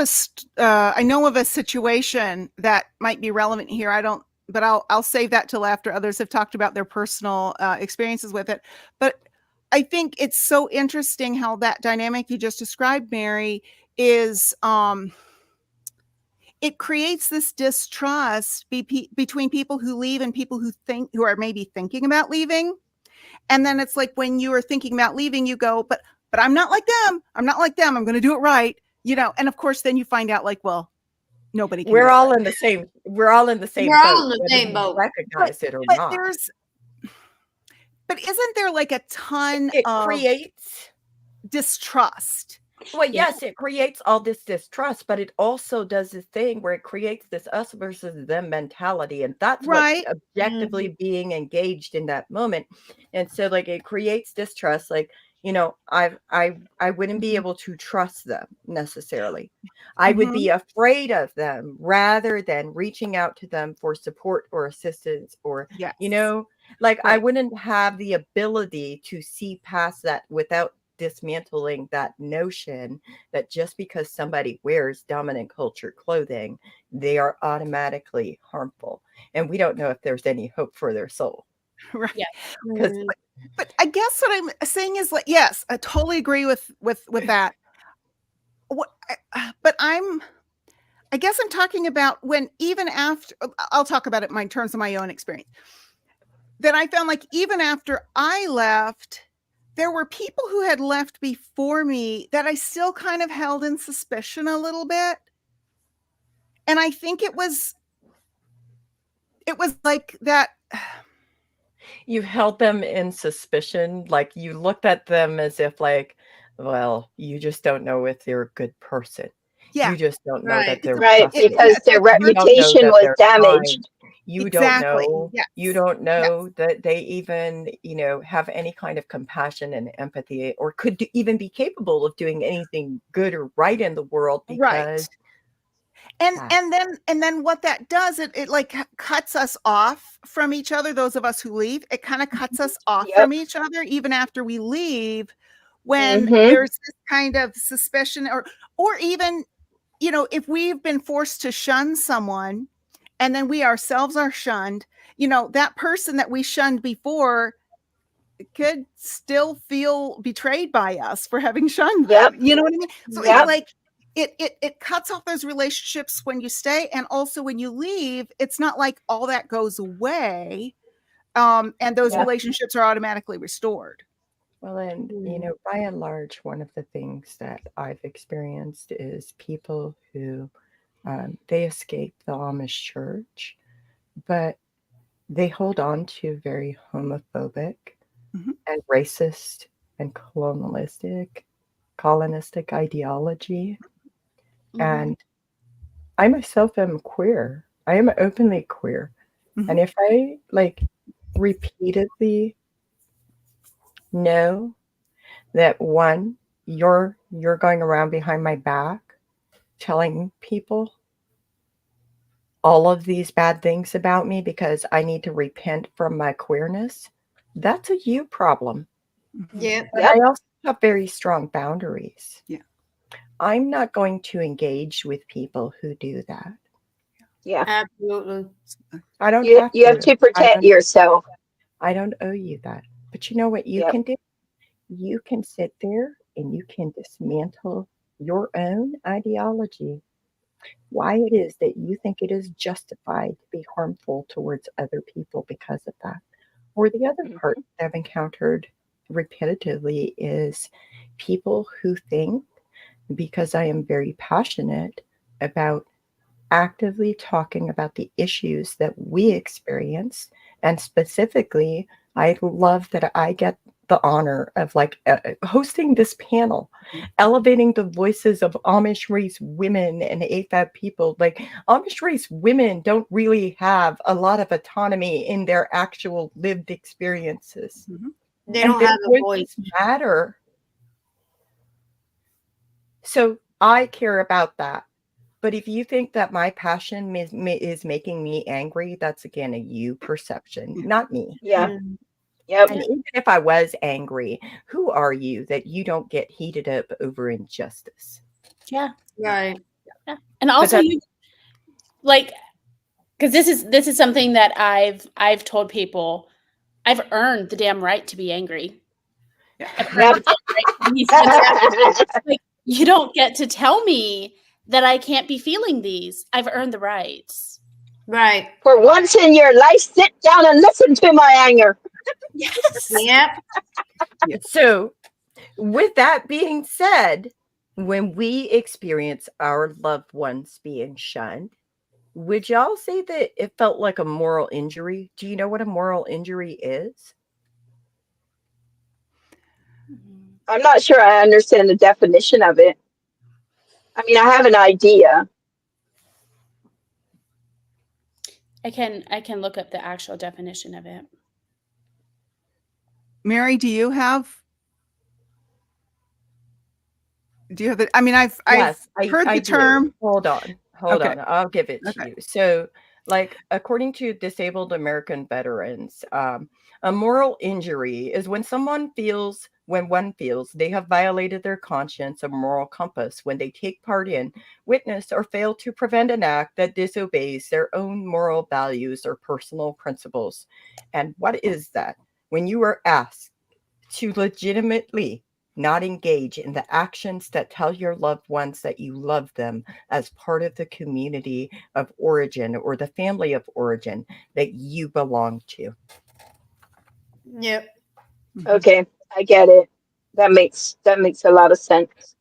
I know of a situation that might be relevant here. But I'll save that till after others have talked about their personal experiences with it. But I think it's so interesting how that dynamic you just described, Mary, is it creates this distrust between people who leave and people who are maybe thinking about leaving. And then it's like when you are thinking about leaving, you go, but I'm not like them. I'm not like them. I'm going to do it right. And of course, then you find out like, well, nobody can. We're all in the same. We're all in the same We're all boat, in the whether same we boat. recognize it or But not. But isn't there like a ton It of creates. distrust? Well, Yeah. yes, it creates all this distrust, but it also does this thing where it creates this us versus them mentality. And that's Right. what's objectively being engaged in that moment. And so like it creates distrust. Like, I wouldn't be able to trust them necessarily. I would be afraid of them rather than reaching out to them for support or assistance or, Yes. like I Right. wouldn't have the ability to see past that without dismantling that notion that just because somebody wears dominant culture clothing, they are automatically harmful. And we don't know if there's any hope for their soul. Right. Yeah. Because But I guess what I'm saying is like, yes, I totally agree with that. But I guess I'm talking about when even after, I'll talk about it in terms of my own experience, that I found like even after I left, there were people who had left before me that I still kind of held in suspicion a little bit. And I think it was like that. you held them in suspicion, like you looked at them as if like, well, you just don't know if they're a good person. Yeah. You just don't know Right. that they're Right, trustworthy. because their You don't know reputation that was they're damaged. kind. You Exactly. don't know. Yes. You don't Yes. know that they even, have any kind of compassion and empathy, or could even be capable of doing anything good or right in the world because. Right. And then what that does, it like cuts us off from each other. Those of us who leave, it kind of cuts us off Yep. from each other, even after we leave, when Mhm. there's this kind of suspicion or even, if we've been forced to shun someone and then we ourselves are shunned, that person that we shunned before could still feel betrayed by us for having shunned them. Yep. You know what I mean? So Yep. it's like it cuts off those relationships when you stay, and also when you leave, it's not like all that goes away, and those Yep. relationships are automatically restored. Well, and by and large, one of the things that I've experienced is people who they escape the Amish church, but they hold on to very homophobic and racist and colonistic ideology. And I myself am queer. I am openly queer. And if I like repeatedly know that one, you're going around behind my back telling people all of these bad things about me because I need to repent from my queerness, that's a you problem. Yeah. But Yep. I also have very strong boundaries. Yeah. I'm not going to engage with people who do that. Yeah. Absolutely. I don't You have have to I protect don't, yourself. I don't owe you that. But you know what you Yep. can do? You can sit there and you can dismantle your own ideology. Why it is that you think it is justified to be harmful towards other people because of that. Or the other part that I've encountered repetitively is people who think because I am very passionate about actively talking about the issues that we experience. And specifically, I love that I get the honor of hosting this panel, elevating the voices of Amish race women and AFAB people. Like Amish race women don't really have a lot of autonomy in their actual lived experiences. They And don't their have a voice. voices matter. So I care about that. But if you think that my passion is making me angry, that's again a you perception, not me. Yeah. Mm. Yep. And even if I was angry, who are you that you don't get heated up over injustice? Yeah. Right. Yeah. And also you like, because this is something that I've told people, I've earned the damn right to be angry. I've earned the damn right to be sad. Like, you don't get to tell me that I can't be feeling these. I've earned the rights. Right. For once in your life, sit down and listen to my anger. Yes. Yep. So, with that being said, when we experience our loved ones being shunned, would y'all say that it felt like a moral injury? Do you know what a moral injury is? I'm not sure I understand the definition of it. I mean, I have an idea. I can look up the actual definition of it. Mary, do you have it? I mean, I've Yes, heard I the term. do. Hold on. Okay. I'll give it to Okay. you. So, like, according to Disabled American Veterans, a moral injury is when one feels they have violated their conscience or moral compass when they take part in, witness, or fail to prevent an act that disobeys their own moral values or personal principles. And what is that? When you are asked to legitimately not engage in the actions that tell your loved ones that you love them as part of the community of origin or the family of origin that you belong to. Yep. Okay, I get it. That makes a lot of sense.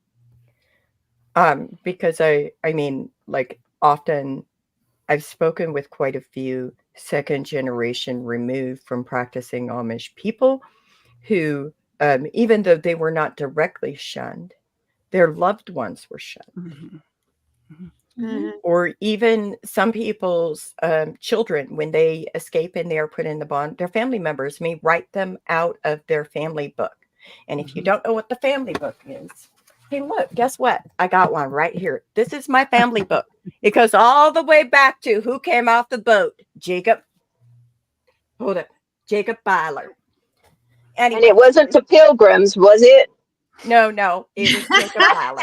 Because I mean, like, often I've spoken with quite a few second generation removed from practicing Amish people who, even though they were not directly shunned, their loved ones were shunned. Mhm. Mhm. Or even some people's children, when they escape and they are put in the bond, their family members may write them out of their family book. And if you don't know what the family book is, hey, look, guess what? I got one right here. This is my family book. It goes all the way back to who came off the boat? Jacob. Hold up. Jacob Byler. And Anyway, it wasn't the Pilgrims, was it? no, it was Jacob Byler.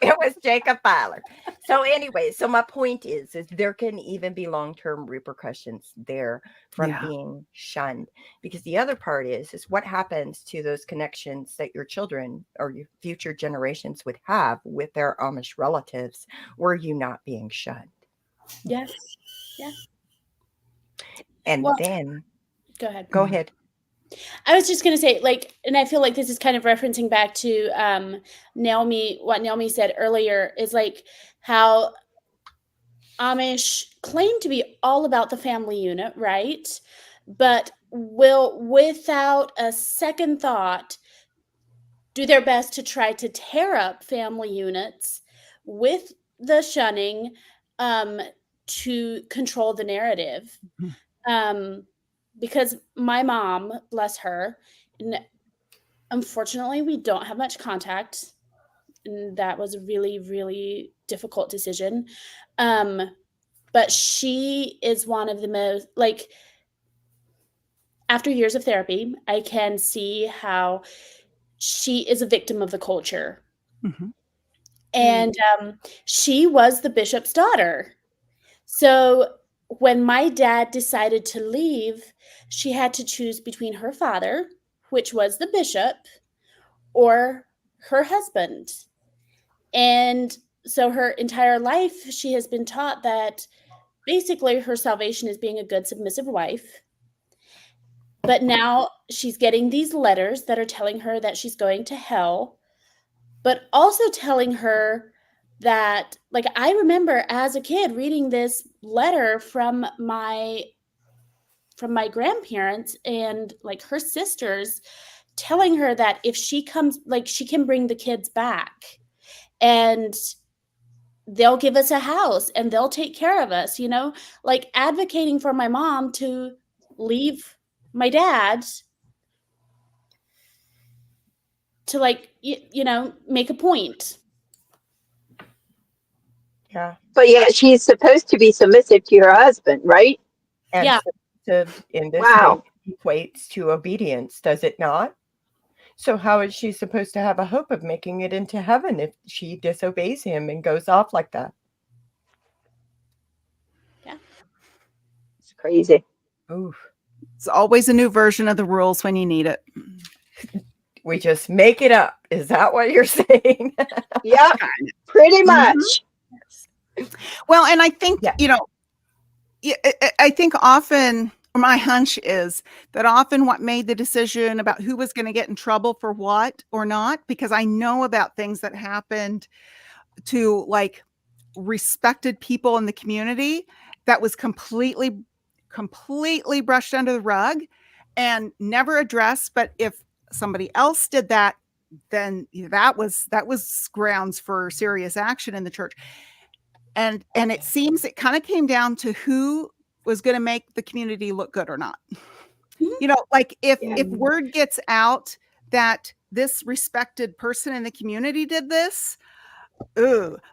It was Jacob Byler. So anyway, so my point is there can even be long-term repercussions there from being shunned. Because the other part is what happens to those connections that your children or your future generations would have with their Amish relatives were you not being shunned. Yes. Yeah. And Well, then go ahead. Go ahead. I was just going to say, like, and I feel like this is kind of referencing back to Naomi, what Naomi said earlier is like how Amish claim to be all about the family unit, right? But will, without a second thought, do their best to try to tear up family units with the shunning to control the narrative. Because my mom, bless her, unfortunately, we don't have much contact. And that was a really, really difficult decision. But she is one of the most, like, after years of therapy, I can see how she is a victim of the culture. Mm-hmm. And she was the bishop's daughter. So when my dad decided to leave, she had to choose between her father, which was the bishop, or her husband. And so her entire life, she has been taught that basically her salvation is being a good, submissive wife. But now she's getting these letters that are telling her that she's going to hell, but also telling her that, like, I remember as a kid reading this letter from my grandparents and like her sisters telling her that if she comes, like, she can bring the kids back and they'll give us a house and they'll take care of us, like advocating for my mom to leave my dad to, like, make a point. Yeah. But yet she's supposed to be submissive to her husband, right? And Yeah. submissive in this Wow. case equates to obedience, does it not? So how is she supposed to have a hope of making it into heaven if she disobeys him and goes off like that? It's crazy. Ooh, It's always a new version of the rules when you need it. we just make it up. Is that what you're saying? Yep, pretty much. Well, and I think, Yeah. you know, I think often my hunch is that often what made the decision about who was going to get in trouble for what or not, because I know about things that happened to like respected people in the community that was completely brushed under the rug and never addressed. But if somebody else did that, then that was grounds for serious action in the church. And it seems it kind of came down to who was going to make the community look good or not. You know, like if word gets out that this respected person in the community did this,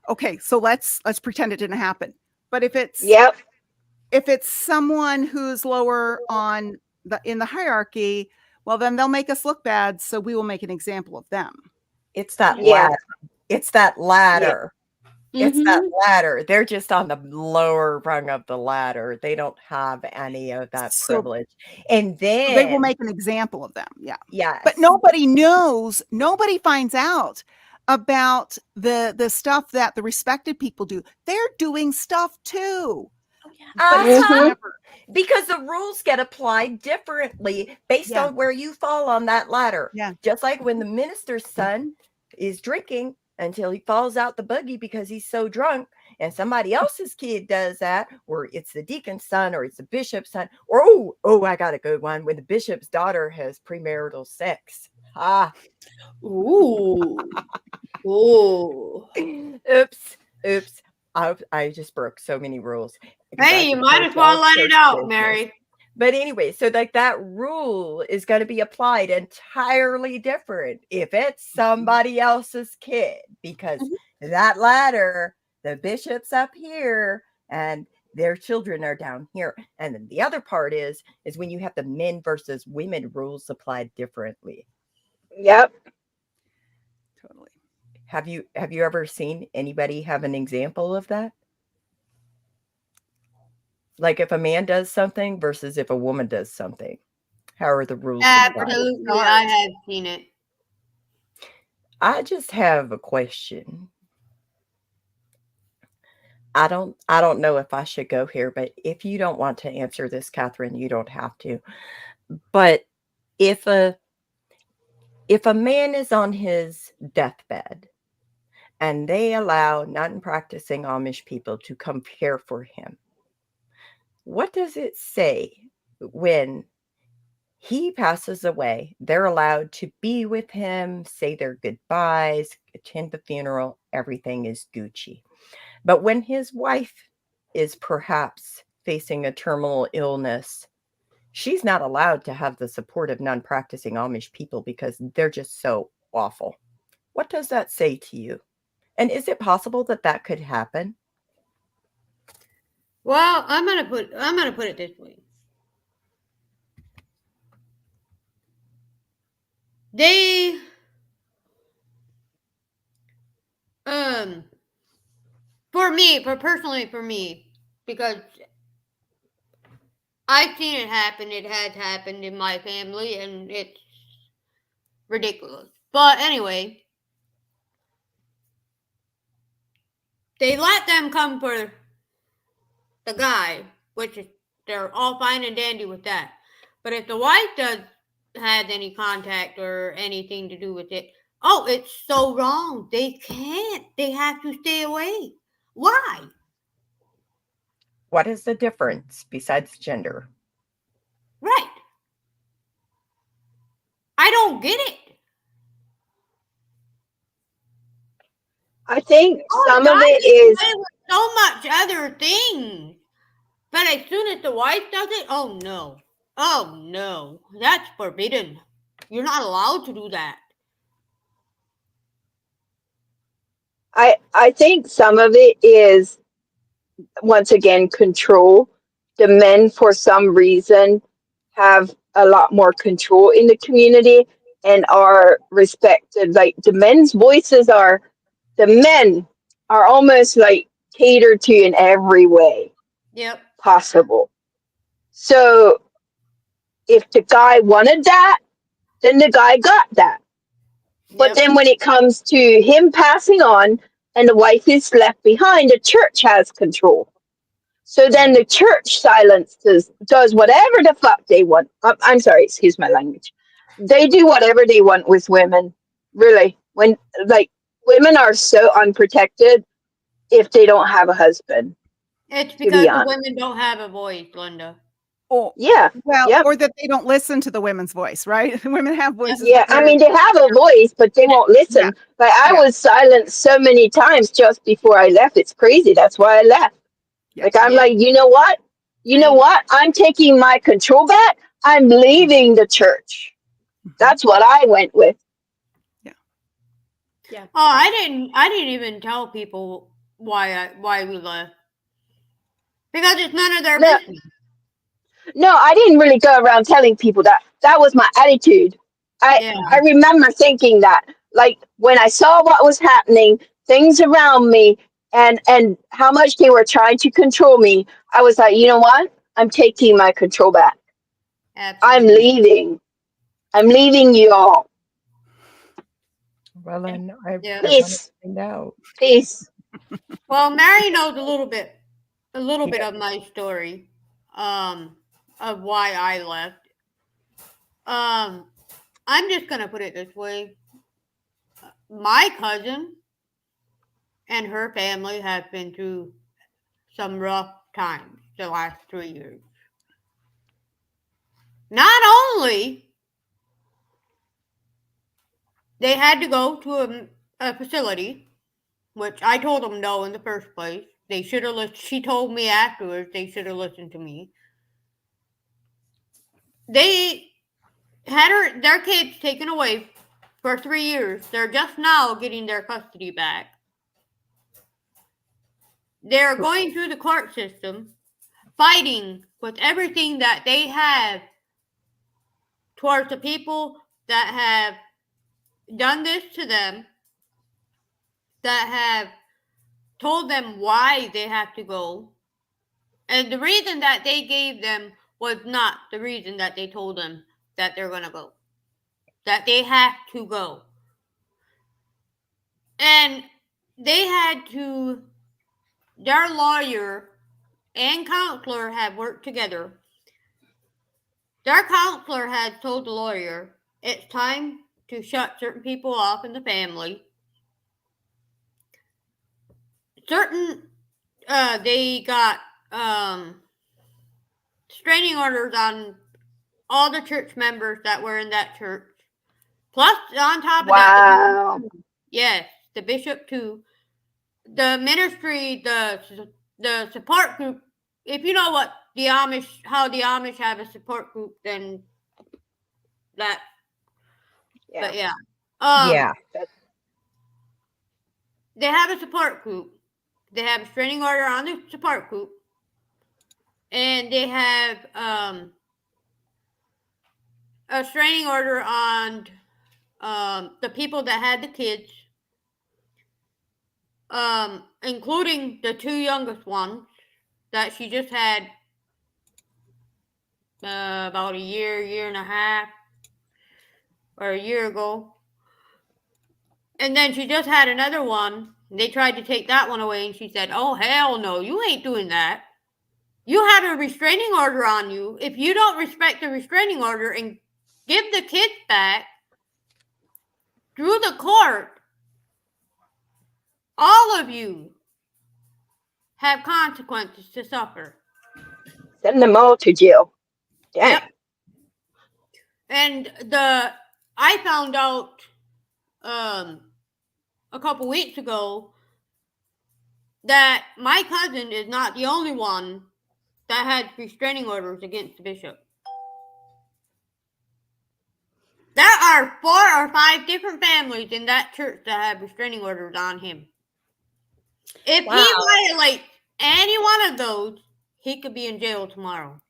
okay, so let's pretend it didn't happen. But if it's someone who's lower on in the hierarchy, well, then they'll make us look bad, so we will make an example of them. It's that ladder. It's that ladder. It's that ladder. They're just on the lower rung of the ladder. They don't have any of that privilege. And then they will make an example of them. Yeah. Yes. But nobody knows, nobody finds out about the stuff that the respected people do. They're doing stuff too. Because the rules get applied differently based on where you fall on that ladder. Yeah. Just like when the minister's son is drinking until he falls out the buggy because he's so drunk, and somebody else's kid does that, or it's the deacon's son, or it's the bishop's son, or oh, I got a good one, when the bishop's daughter has premarital sex. Ooh. Oops. I just broke so many rules. Hey, you might as well let it out, Mary. But anyway, so like that rule is going to be applied entirely different if it's somebody else's kid, because that ladder, the bishop's up here and their children are down here. And then the other part is when you have the men versus women rules applied differently. Yep. Totally. Have you ever seen anybody have an example of that? Like if a man does something versus if a woman does something, how are the rules applied? Absolutely, I have seen it. I just have a question. I don't know if I should go here, but if you don't want to answer this, Catherine, you don't have to. But if a man is on his deathbed and they allow non-practicing Amish people to come care for him, what does it say when he passes away? They're allowed to be with him, say their goodbyes, attend the funeral, everything is Gucci. But when his wife is perhaps facing a terminal illness, she's not allowed to have the support of non-practicing Amish people because they're just so awful. What does that say to you? And is it possible that that could happen? Well, I'm gonna put it this way. They for me, because I've seen it happen. It has happened in my family, and it's ridiculous. But anyway, they let them come for the guy, which is, they're all fine and dandy with that. But if the wife has any contact or anything to do with it, oh, it's so wrong. They can't. They have to stay away. Why? What is the difference besides gender? Right. I don't get it. I think some of it is so much other things. But as soon as the wife does it, oh no, that's forbidden. You're not allowed to do that. I think some of it is, once again, control. The men, for some reason, have a lot more control in the community. and are respected. Like the men are almost like catered to in every way Yep. possible. So if the guy wanted that, then the guy got that. But Yep. then when it comes to him passing on and the wife is left behind, the church has control. So then the church does whatever the fuck they want. I'm sorry, excuse my language. They do whatever they want with women. Really. When like women are so unprotected if they don't have a husband, It's to because be the honest. women don't have a voice, Linda. Oh, Yeah. well, Yep. or that they don't listen to the women's voice, right? Women have voices. Yeah, but I they're- mean, they have a voice, but they won't listen. Yeah. But I Yeah. was silenced so many times just before I left. It's crazy. That's why I left. Yeah. Like, I'm Yeah. like, you know what? You know Same. what? I'm taking my control back. I'm leaving the church. That's what I went with. Yeah. Oh, I didn't even tell people why we left. Because it's none of their No, business. no, I didn't really go around telling people that. That was my attitude. Yeah. I remember thinking that, like, when I saw what was happening, things around me, and how much they were trying to control me, I was like, you know what? I'm taking my control back. I'm Absolutely. leaving. I'm leaving you all. Well, then I Yeah. want to Peace. find out. Peace. Well, Mary knows a little bit Yeah. of my story, of why I left. I'm just gonna put it this way: my cousin and her family have been through some rough times the last 3 years. Not only they had to go to a facility, which I told them no in the first place. They should have listened. She told me afterwards they should have listened to me. They had their kids taken away for 3 years. They're just now getting their custody back. They're going through the court system, fighting with everything that they have towards the people that have done this to them, that have told them why they have to go. And the reason that they gave them was not the reason that they told them that they're going to go, that they have to go. And they had to, their lawyer and counselor have worked together. Their counselor had told the lawyer it's time to shut certain people off in the family. They got restraining orders on all the church members that were in that church. Plus, on top of that, Wow. yes, the bishop too. The ministry, the support group. If you know what how the Amish have a support group, then that. Yeah. But yeah, Yeah. they have a support group. They have a restraining order on the support group, and they have a restraining order on the people that had the kids, including the two youngest ones that she just had about a year and a half, or a year ago. And then she just had another one. They tried to take that one away, and she said, "Oh, hell no, you ain't doing that. You have a restraining order on you. If you don't respect the restraining order and give the kids back through the court, all of you have consequences to suffer." Send them all to jail. Damn. Yep. And I found out a couple weeks ago that my cousin is not the only one that had restraining orders against the bishop. There are 4 or 5 different families in that church that have restraining orders on him. If he violates any one of those, he could be in jail tomorrow.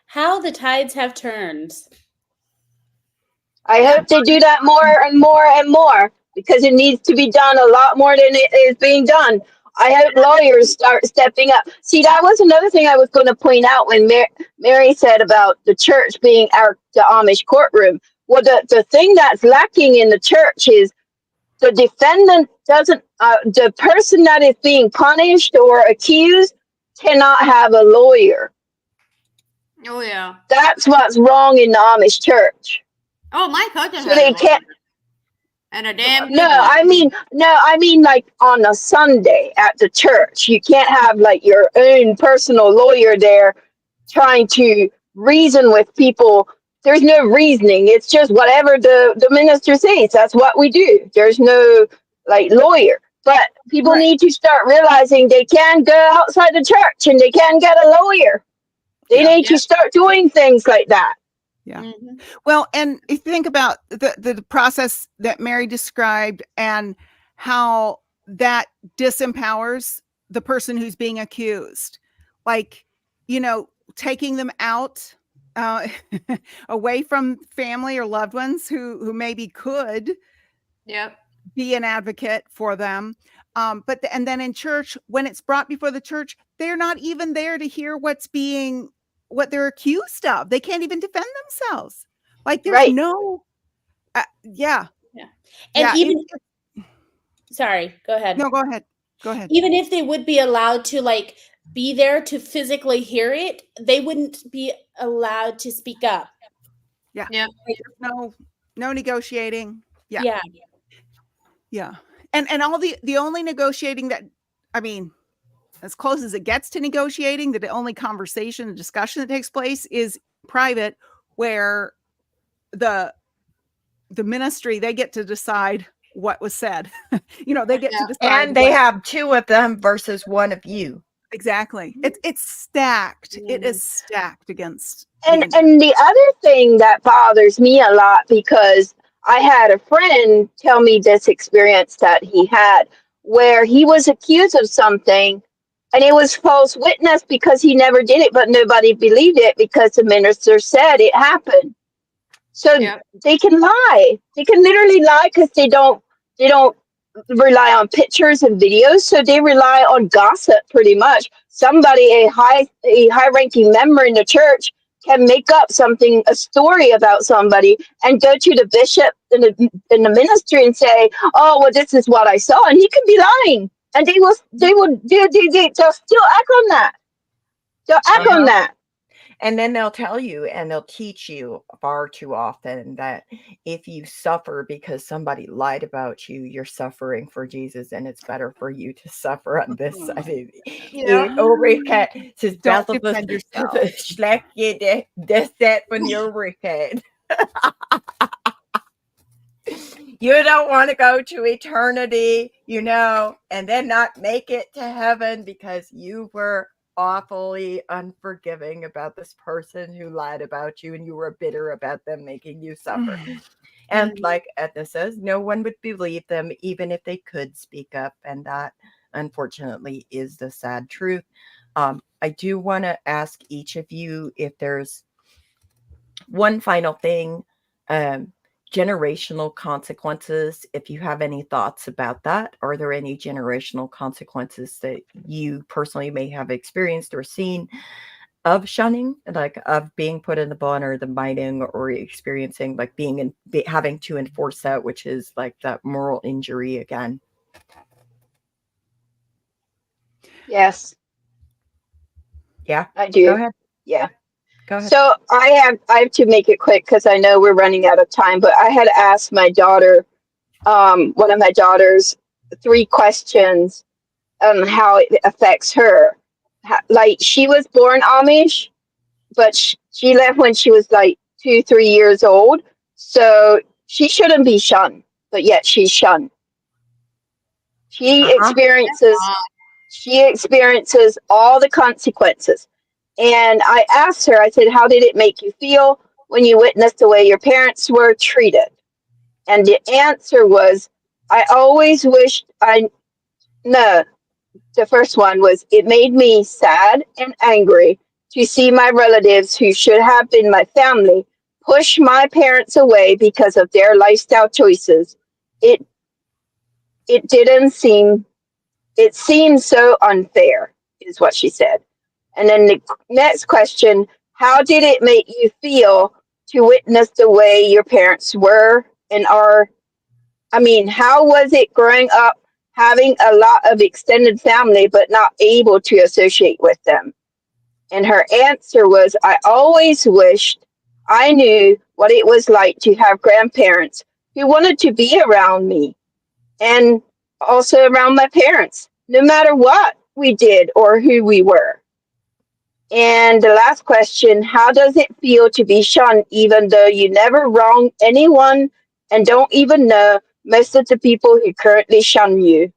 How the tides have turned. I hope they do that more and more and more because it needs to be done a lot more than it is being done. I hope lawyers start stepping up. See, that was another thing I was going to point out when Mary said about the church being the Amish courtroom. Well, the thing that's lacking in the church is the defendant doesn't, the person that is being punished or accused cannot have a lawyer. Oh yeah. That's what's wrong in the Amish church. Oh, my cousin So had they a lawyer, can't. and a damn No, good one. I mean like on a Sunday at the church. You can't have like your own personal lawyer there trying to reason with people. There's no reasoning. It's just whatever the minister says. That's what we do. There's no like lawyer. But people Right. need to start realizing they can go outside the church and they can get a lawyer. They Yeah. need to start doing things like that. Yeah. Mhm. Well, and if you think about the process that Mary described and how that disempowers the person who's being accused, like, taking them out uh, away from family or loved ones who maybe could Yep. be an advocate for them. And then in church, when it's brought before the church, they're not even there to hear what they're accused of. They can't even defend themselves. Like there's Right. no, yeah. Yeah. And Yeah. even, sorry, go ahead. No, go ahead. Go ahead. Even if they would be allowed to like be there to physically hear it, they wouldn't be allowed to speak up. Yeah. Yep. No negotiating. Yeah. Yeah. Yeah. And all the only negotiating that, I mean, as close as it gets to negotiating, the only conversation and discussion that takes place is private, where the ministry, they get to decide what was said. They get to decide. And they have two of them versus one of you. Exactly. It's stacked. It is stacked against. And the other thing that bothers me a lot, because I had a friend tell me this experience that he had where he was accused of something and it was false witness because he never did it, but nobody believed it because the minister said it happened. So they can lie. They can literally lie because they don't rely on pictures and videos. So they rely on gossip pretty much. Somebody, a high ranking member in the church, can make up a story about somebody and go to the bishop in the ministry and say, oh, well, this is what I saw. And he could be lying. And they'll still act on that. They'll act on that. And then they'll tell you and they'll teach you far too often that if you suffer because somebody lied about you, you're suffering for Jesus, and it's better for you to suffer on this side. Don't defend yourself. You don't want to go to eternity, and then not make it to heaven because you were awfully unforgiving about this person who lied about you and you were bitter about them making you suffer. And like Edna says, no one would believe them even if they could speak up. And that, unfortunately, is the sad truth. I do want to ask each of you if there's one final thing, generational consequences, if you have any thoughts about that. Are there any generational consequences that you personally may have experienced or seen of shunning, like of being put in the Bann or the Meidung, or experiencing like having to enforce that, which is like that moral injury again? Yes. Yeah, I do. Go ahead. Yeah. Go ahead. So I have to make it quick because I know we're running out of time, but I had asked my daughter, one of my daughters, 3 questions on how it affects her. Like, she was born Amish, but she left when she was like 2-3 years old. So she shouldn't be shunned, but yet she's shunned. She experiences all the consequences. And I asked her, I said, how did it make you feel when you witnessed the way your parents were treated? And the answer was, I always wished the first one was, it made me sad and angry to see my relatives who should have been my family push my parents away because of their lifestyle choices. It it didn't seem it seemed so unfair, is what she said. And then the next question, how did it make you feel to witness the way your parents were and are? I mean, how was it growing up having a lot of extended family but not able to associate with them? And her answer was, I always wished I knew what it was like to have grandparents who wanted to be around me and also around my parents, no matter what we did or who we were. And the last question, how does it feel to be shunned even though you never wronged anyone and don't even know most of the people who currently shun you?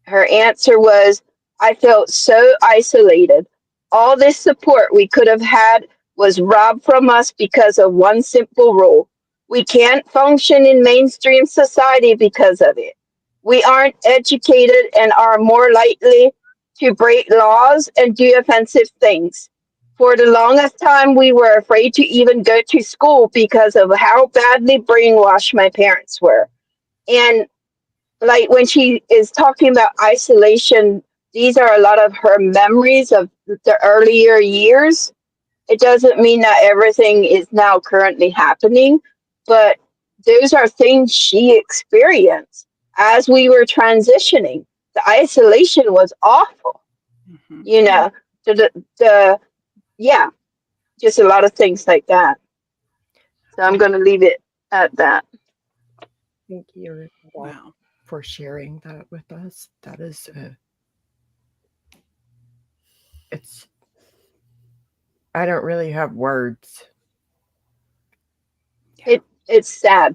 Her answer was, I felt so isolated. All this support we could have had was robbed from us because of one simple rule. We can't function in mainstream society because of it. We aren't educated and are more likely to break laws and do offensive things. For the longest time, we were afraid to even go to school because of how badly brainwashed my parents were. And like when she is talking about isolation, these are a lot of her memories of the earlier years. It doesn't mean that everything is now currently happening, but those are things she experienced as we were transitioning. The isolation was awful, Mhm. you know. The yeah, just a lot of things like that. So I'm going to leave it at that. Thank you, Rebecca, Wow. for sharing that with us. That is, it's, I don't really have words. It's sad.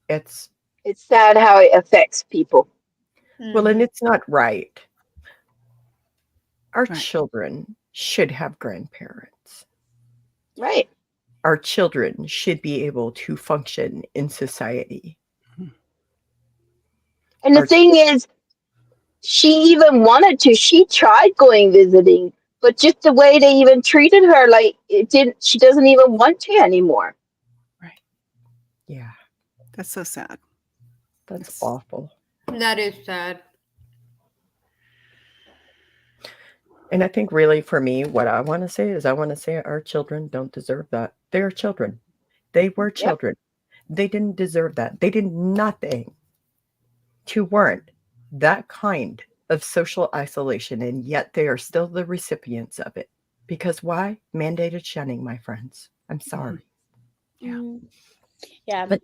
It's, It's sad how it affects people. well, and Mhm. it's not right. Our Right. children should have grandparents. Right. Our children should be able to function in society. Mhm. And the Our thing is, she even wanted to. She tried going visiting, but just the way they even treated her, like it didn't. She doesn't even want to anymore. Right. Yeah, That's so sad. that's Yes. awful. That is sad. And I think really for me, what I want to say is I want to say our children don't deserve that. They're children. They were Yep. children. They didn't deserve that. They did nothing to warrant that kind of social isolation, and yet they are still the recipients of it. Because why? Mandated shunning, my friends. I'm sorry. Yeah. Mm, yeah. But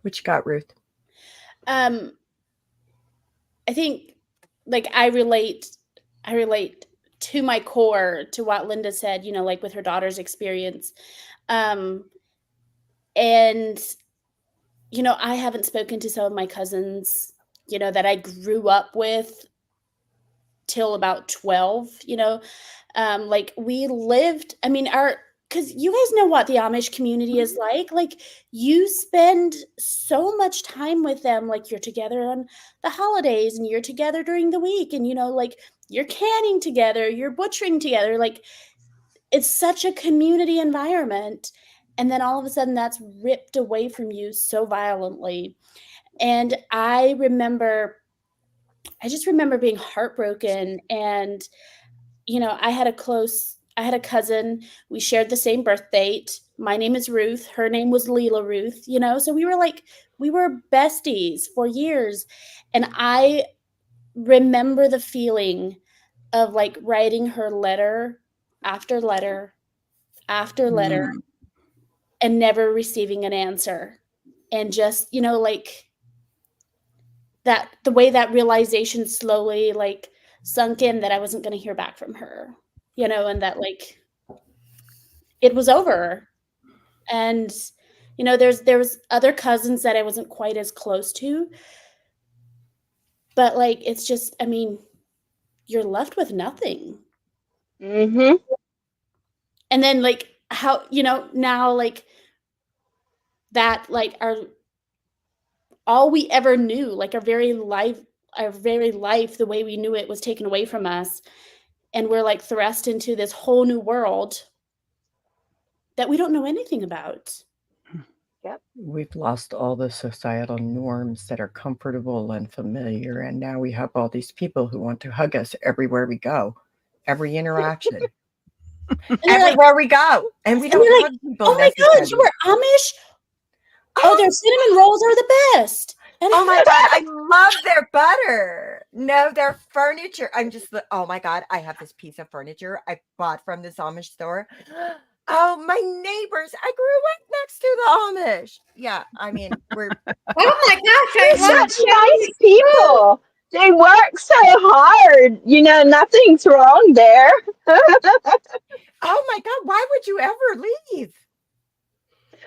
what you got, Ruth? I think like I relate to my core to what Linda said, like with her daughter's experience. Um and I haven't spoken to some of my cousins, that I grew up with till about 12, like we lived, I mean, because you guys know what the Amish community is like you spend so much time with them, like you're together on the holidays and you're together during the week and like you're canning together, you're butchering together, like it's such a community environment, and then all of a sudden that's ripped away from you so violently. And I just remember being heartbroken. And I had a cousin. We shared the same birth date. My name is Ruth. Her name was Leela Ruth, so we were besties for years. And I remember the feeling of like writing her letter after letter after letter Mm. and never receiving an answer. And just, like that, the way that realization slowly like sunk in that I wasn't going to hear back from her, and that like it was over. And there was other cousins that I wasn't quite as close to, but like it's just, I mean, you're left with nothing. Mm-hmm. And then like how, now like that, like all we ever knew, like our very life, the way we knew it was taken away from us, and we're like thrust into this whole new world that we don't know anything about. We've lost all the societal norms that are comfortable and familiar, and now we have all these people who want to hug us everywhere we go, every interaction, everywhere we go, and we don't they're hug people. Oh my God, you necessarily. were Amish? Oh, their cinnamon rolls are the best. And Oh my God, I love their butter. No, their furniture. Oh my God, I have this piece of furniture I bought from this Amish store. Oh, my neighbors. I grew up next to the Amish. Yeah, I mean, we're Oh my gosh, They're I love such nice people. They work so hard. You know, nothing's wrong there. oh my God, why would you ever leave?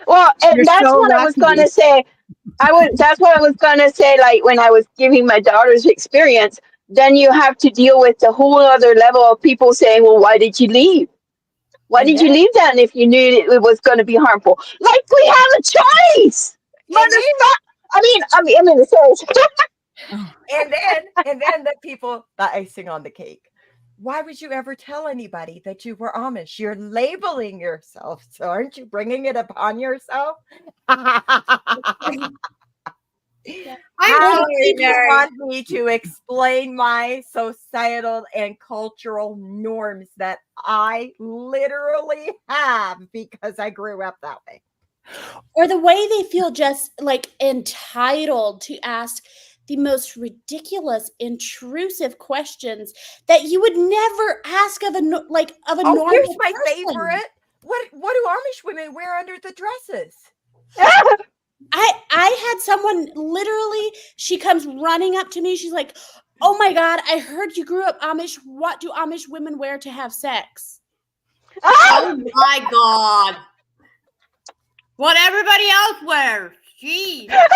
Well, and You're that's so what I was lucky. gonna say. That's what I was gonna say, like when I was giving my daughter's experience, then you have to deal with the whole other level of people saying, well, why did you leave? Why And did you then- leave then if you knew it was gonna be harmful? Like we have a choice. Motherfucker. I mean, sorry. and then the people, the icing on the cake. Why would you ever tell anybody that you were Amish? You're labeling yourself, so aren't you bringing it upon yourself? How sorry, do you Mary. want me to explain my societal and cultural norms that I literally have because I grew up that way? or the way they feel just like entitled to ask the most ridiculous, intrusive questions that you would never ask of a normal Here's my person. favorite. What do Amish women wear under the dresses? I had someone literally, she comes running up to me. She's like, oh my God, I heard you grew up Amish. What do Amish women wear to have sex? Oh my God. What everybody else wears. Jeez. I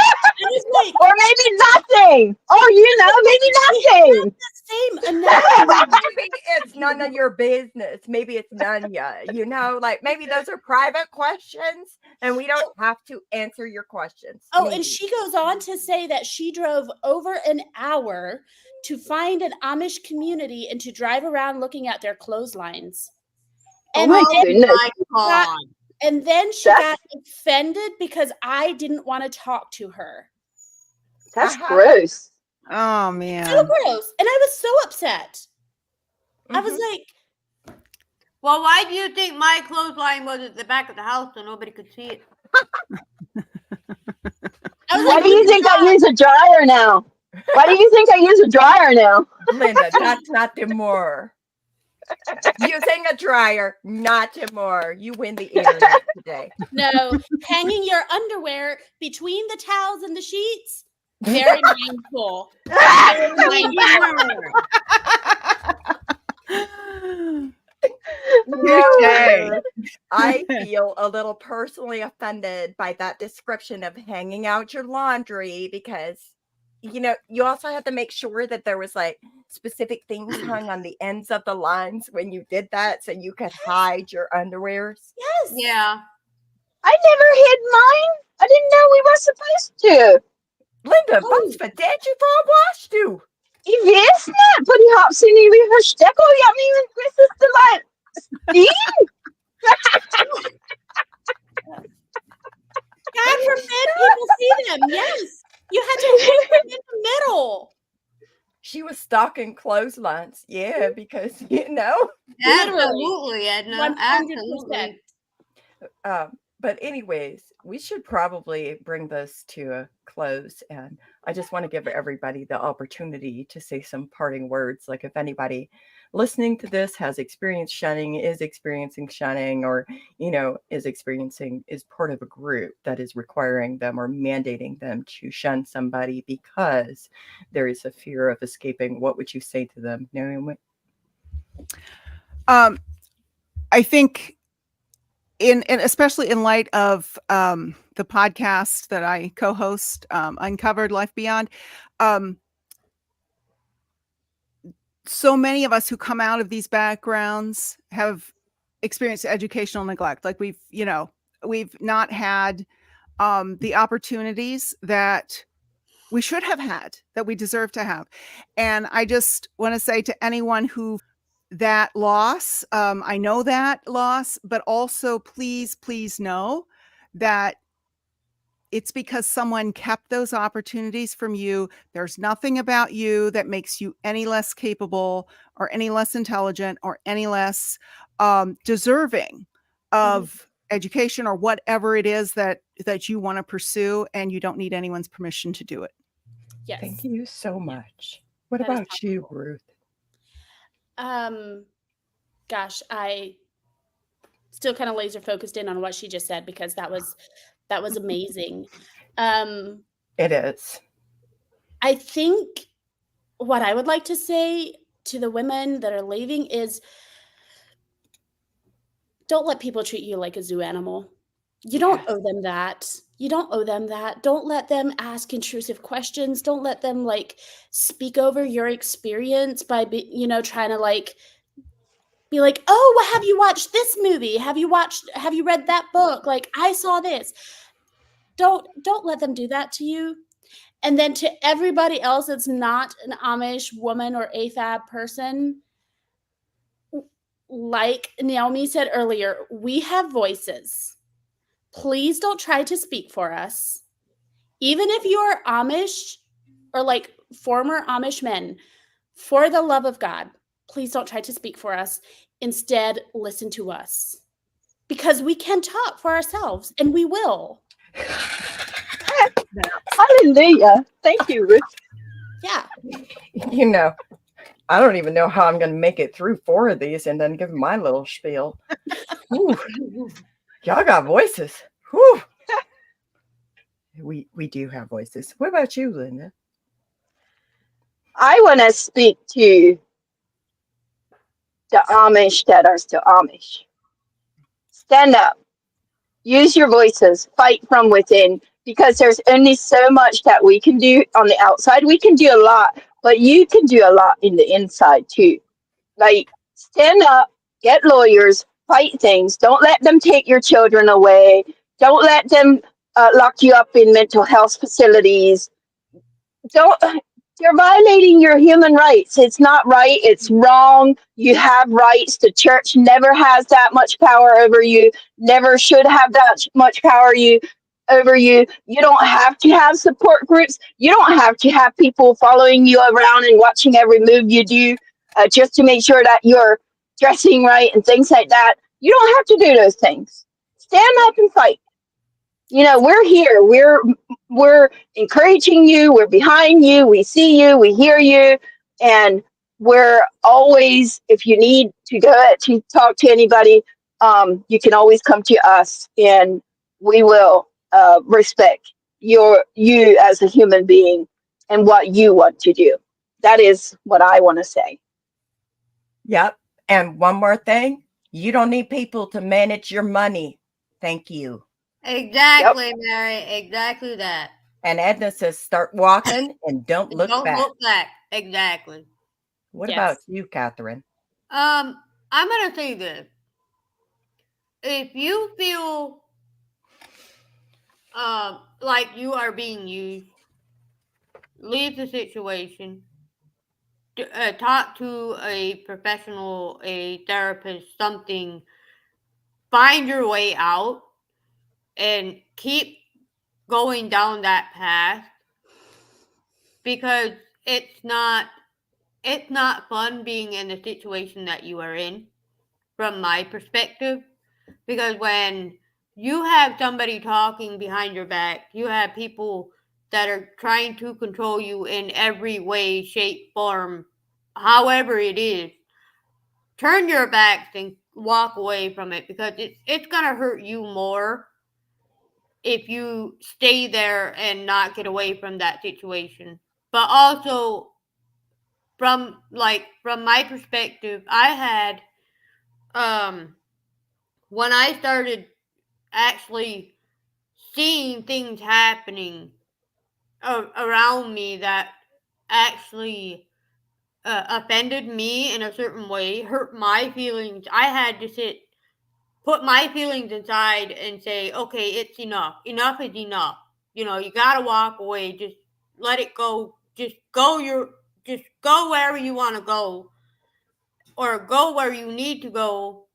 was like, Or maybe nothing. Oh, maybe nothing. same analogy. Maybe it's none of your business. Maybe it's none yet. You know, like maybe those are private questions and we don't have to answer your questions. Oh, Maybe. and she goes on to say that she drove over an hour to find an Amish community and to drive around looking at their clotheslines. And my then goodness. My God. And then she got offended because I didn't want to talk to her. That's gross. Oh man. So gross. And I was so upset. I was Mhm. like, Well, why do you think my clothesline was at the back of the house so nobody could see it? I was Why like, do you think I use a dryer now? Why do you think I use a dryer now? Linda, that's not demur. Using a dryer, not demur. You win the internet today. no, hanging your underwear between the towels and the sheets, very mindful. Very mindful. Touche. I feel a little personally offended by that description of hanging out your laundry because, you know, you also have to make sure that there was like specific things hung on the ends of the lines when you did that so you could hide your underwears. Yes. Yeah. I never hid mine. I didn't know we were supposed to. Linda, was för det ju för wash du? I vet inte, för de har sin i första jag menar Christmas delight. Steve? God forbid people see them. Yes. You had to hang them in the middle. She was stocking clotheslines. Yeah, because, you know. Absolutely, Edna. 100%. Absolutely. But anyways, we should probably bring this to a close. And I just want to give everybody the opportunity to say some parting words. Like if anybody listening to this has experienced shunning, is experiencing shunning, or, you know, is part of a group that is requiring them or mandating them to shun somebody because there is a fear of escaping, what would you say to them, Naomi? I think in especially in light of the podcast that I co-host, Uncovered Life Beyond, so many of us who come out of these backgrounds have experienced educational neglect. Like we've not had the opportunities that we should have had, that we deserve to have. And I just want to say to anyone who that loss. I know that loss, but also please know that it's because someone kept those opportunities from you. There's nothing about you that makes you any less capable or any less intelligent or any less deserving of education or whatever it is that you want to pursue, and you don't need anyone's permission to do it. Yes. Thank you so much. What That is about you, powerful. Ruth? Gosh, I still kind of laser focused in on what she just said because that was amazing. It is. I think what I would like to say to the women that are leaving is don't let people treat you like a zoo animal. You don't owe them that. You don't owe them that. Don't let them ask intrusive questions. Don't let them like speak over your experience by trying to like be like, "Oh, well, have you watched this movie? Have you read that book? Like I saw this." Don't let them do that to you. And then to everybody else that's not an Amish woman or AFAB person, like Naomi said earlier, we have voices. Please don't try to speak for us. Even if you're Amish or like former Amish men, for the love of God, please don't try to speak for us. Instead, listen to us. Because we can talk for ourselves, and we will. Hallelujah. Thank you, Ruth. Yeah. You know, I don't even know how I'm going to make it through 4 of these and then give my little spiel. Whew. Y'all got voices. Whew. We do have voices. What about you, Linda? I want to speak to the Amish that are still Amish. Stand up. Use your voices. Fight from within. Because there's only so much that we can do on the outside. We can do a lot, but you can do a lot in the inside too. Like, stand up, get lawyers, fight things. Don't let them take your children away. Don't let them lock you up in mental health facilities. Don't. You're violating your human rights. It's not right. It's wrong. You have rights. The church never has that much power over you. Never should have that much power over you. You don't have to have support groups. You don't have to have people following you around and watching every move you do just to make sure that you're dressing right and things like that. You don't have to do those things. Stand up and fight. We're here. We're encouraging you. We're behind you. We see you. We hear you. And we're always, if you need to go to talk to anybody, you can always come to us, and we will respect you as a human being and what you want to do. That is what I want to say. Yep. And one more thing, you don't need people to manage your money. Thank you. Exactly, yep. Mary. Exactly that. And Edna says, start walking and don't look back. Don't look back. Exactly. What about you, Catherine? I'm going to say this. If you feel like you are being used, leave the situation. Talk to a professional, a therapist, something. Find your way out and keep going down that path, because it's not fun being in the situation that you are in, from my perspective. Because when you have somebody talking behind your back, you have people that are trying to control you in every way, shape, form, however it is, turn your backs and walk away from it, because it's going to hurt you more if you stay there and not get away from that situation. But also, from my perspective, I had when I started actually seeing things happening around me that actually offended me in a certain way, hurt my feelings, I had to put my feelings inside and say, okay, it's enough. Enough is enough. You gotta walk away. Just let it go. Just go wherever you want to go. or go where you need to go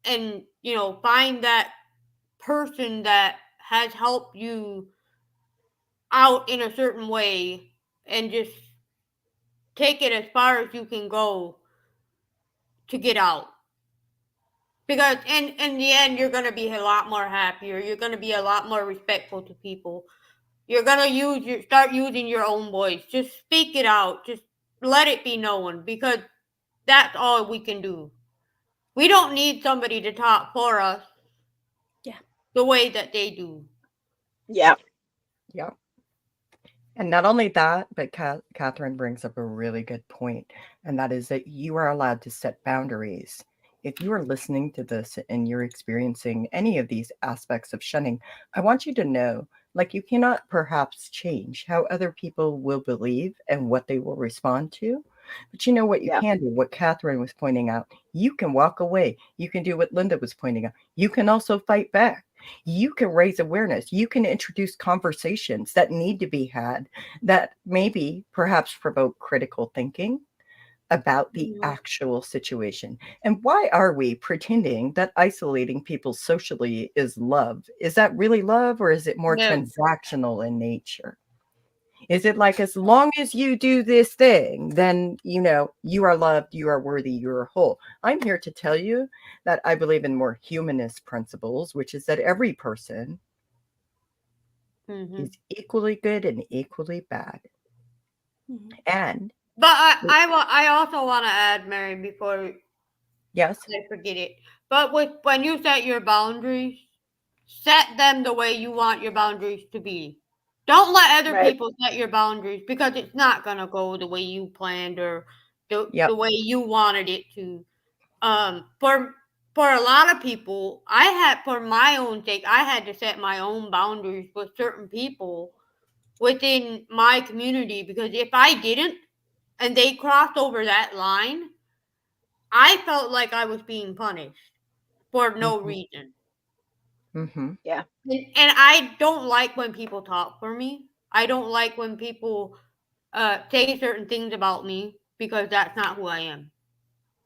and, find that person that has helped you out in a certain way and just take it as far as you can go to get out. Because in the end, you're going to be a lot more happier. You're going to be a lot more respectful to people. You're going to start using your own voice. Just speak it out. Just let it be known, because that's all we can do. We don't need somebody to talk for us. Yeah. The way that they do. Yeah. Yeah. And not only that, but Catherine brings up a really good point, and that is that you are allowed to set boundaries. If you are listening to this and you're experiencing any of these aspects of shunning, I want you to know, like, you cannot perhaps change how other people will believe and what they will respond to. But you know what you Yeah. can do, what Catherine was pointing out, you can walk away. You can do what Linda was pointing out. You can also fight back. You can raise awareness. You can introduce conversations that need to be had that maybe perhaps provoke critical thinking about the actual situation. And why are we pretending that isolating people socially is love? Is that really love, or is it more No. transactional in nature? Is it like, as long as you do this thing, then, you are loved, you are worthy, you are whole? I'm here to tell you that I believe in more humanist principles, which is that every person is equally good and equally bad. And But I also want to add, Mary, before yes, I forget it. But when you set your boundaries, set them the way you want your boundaries to be. Don't let other Right. people set your boundaries, because it's not gonna go the way you planned or the yep, way you wanted it to. For a lot of people, for my own sake, I had to set my own boundaries with certain people within my community, because if I didn't and they crossed over that line, I felt like I was being punished for no reason. mm-hmm. Yeah. And I don't like when people talk for me. I don't like when people say certain things about me, because that's not who I am.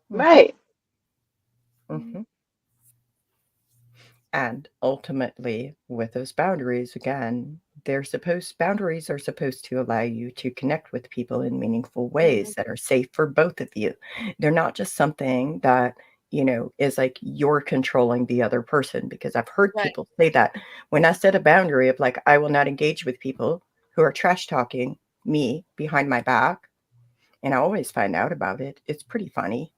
Right. Mm-hmm. And ultimately, with those boundaries, again, boundaries are supposed to allow you to connect with people in meaningful ways that are safe for both of you. They're not just something that, is like you're controlling the other person, because I've heard Right. people say that. When I set a boundary of, like, I will not engage with people who are trash talking me behind my back, and I always find out about it. It's pretty funny.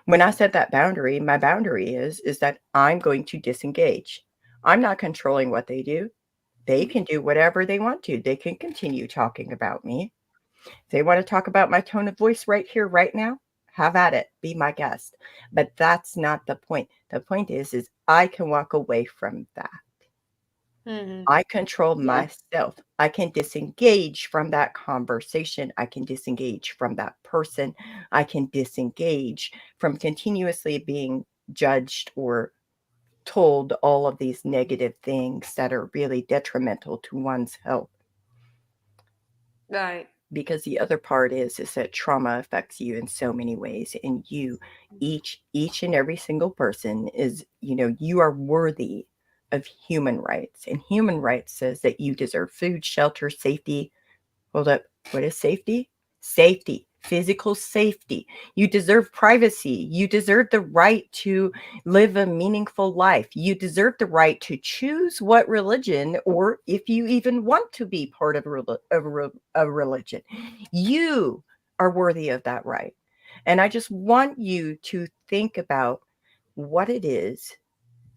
When I set that boundary, my boundary is that I'm going to disengage. I'm not controlling what they do. They can do whatever they want to. They can continue talking about me. If they want to talk about my tone of voice right here, right now, have at it. Be my guest. But that's not the point. The point is I can walk away from that. I control Yeah. myself. I can disengage from that conversation. I can disengage from that person. I can disengage from continuously being judged or told all of these negative things that are really detrimental to one's health. Right. Because the other part is that trauma affects you in so many ways, and each and every single person is, you are worthy of human rights, and human rights says that you deserve food, shelter, safety. Hold up, what is safety? Safety, physical safety. You deserve privacy. You deserve the right to live a meaningful life. You deserve the right to choose what religion, or if you even want to be part of a religion. You are worthy of that right. And I just want you to think about what it is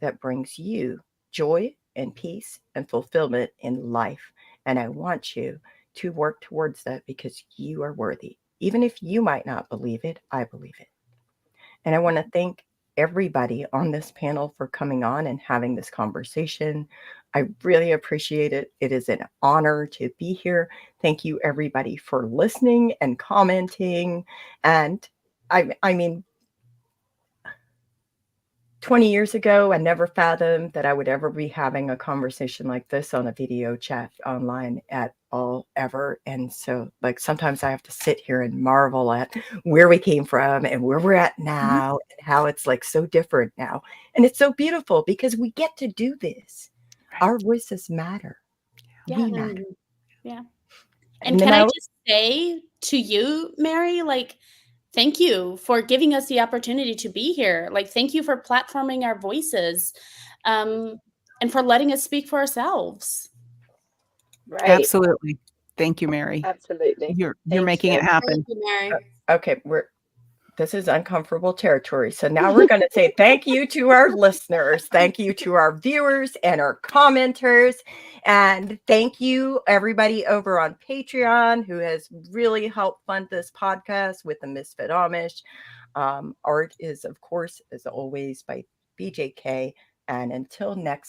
that brings you joy and peace and fulfillment in life. And I want you to work towards that, because you are worthy. Even if you might not believe it, I believe it. And I want to thank everybody on this panel for coming on and having this conversation. I really appreciate it. It is an honor to be here. Thank you, everybody, for listening and commenting. And I mean, 20 years ago, I never fathomed that I would ever be having a conversation like this on a video chat online at all, ever. And so, like, sometimes I have to sit here and marvel at where we came from and where we're at now, and how it's like so different now. And it's so beautiful because we get to do this. Our voices matter. Yeah. We matter. Yeah. And And then can I just say to you, Mary, like, thank you for giving us the opportunity to be here. Like, thank you for platforming our voices, and for letting us speak for ourselves. Right. Absolutely. Thank you, Mary. Absolutely. You're Thank making you. it happen. Thank you, Mary. okay, this is uncomfortable territory. So now we're going to say thank you to our listeners. Thank you to our viewers and our commenters. And thank you, everybody over on Patreon who has really helped fund this podcast with the Misfit Amish. Art is, of course, as always, by BJK. And until next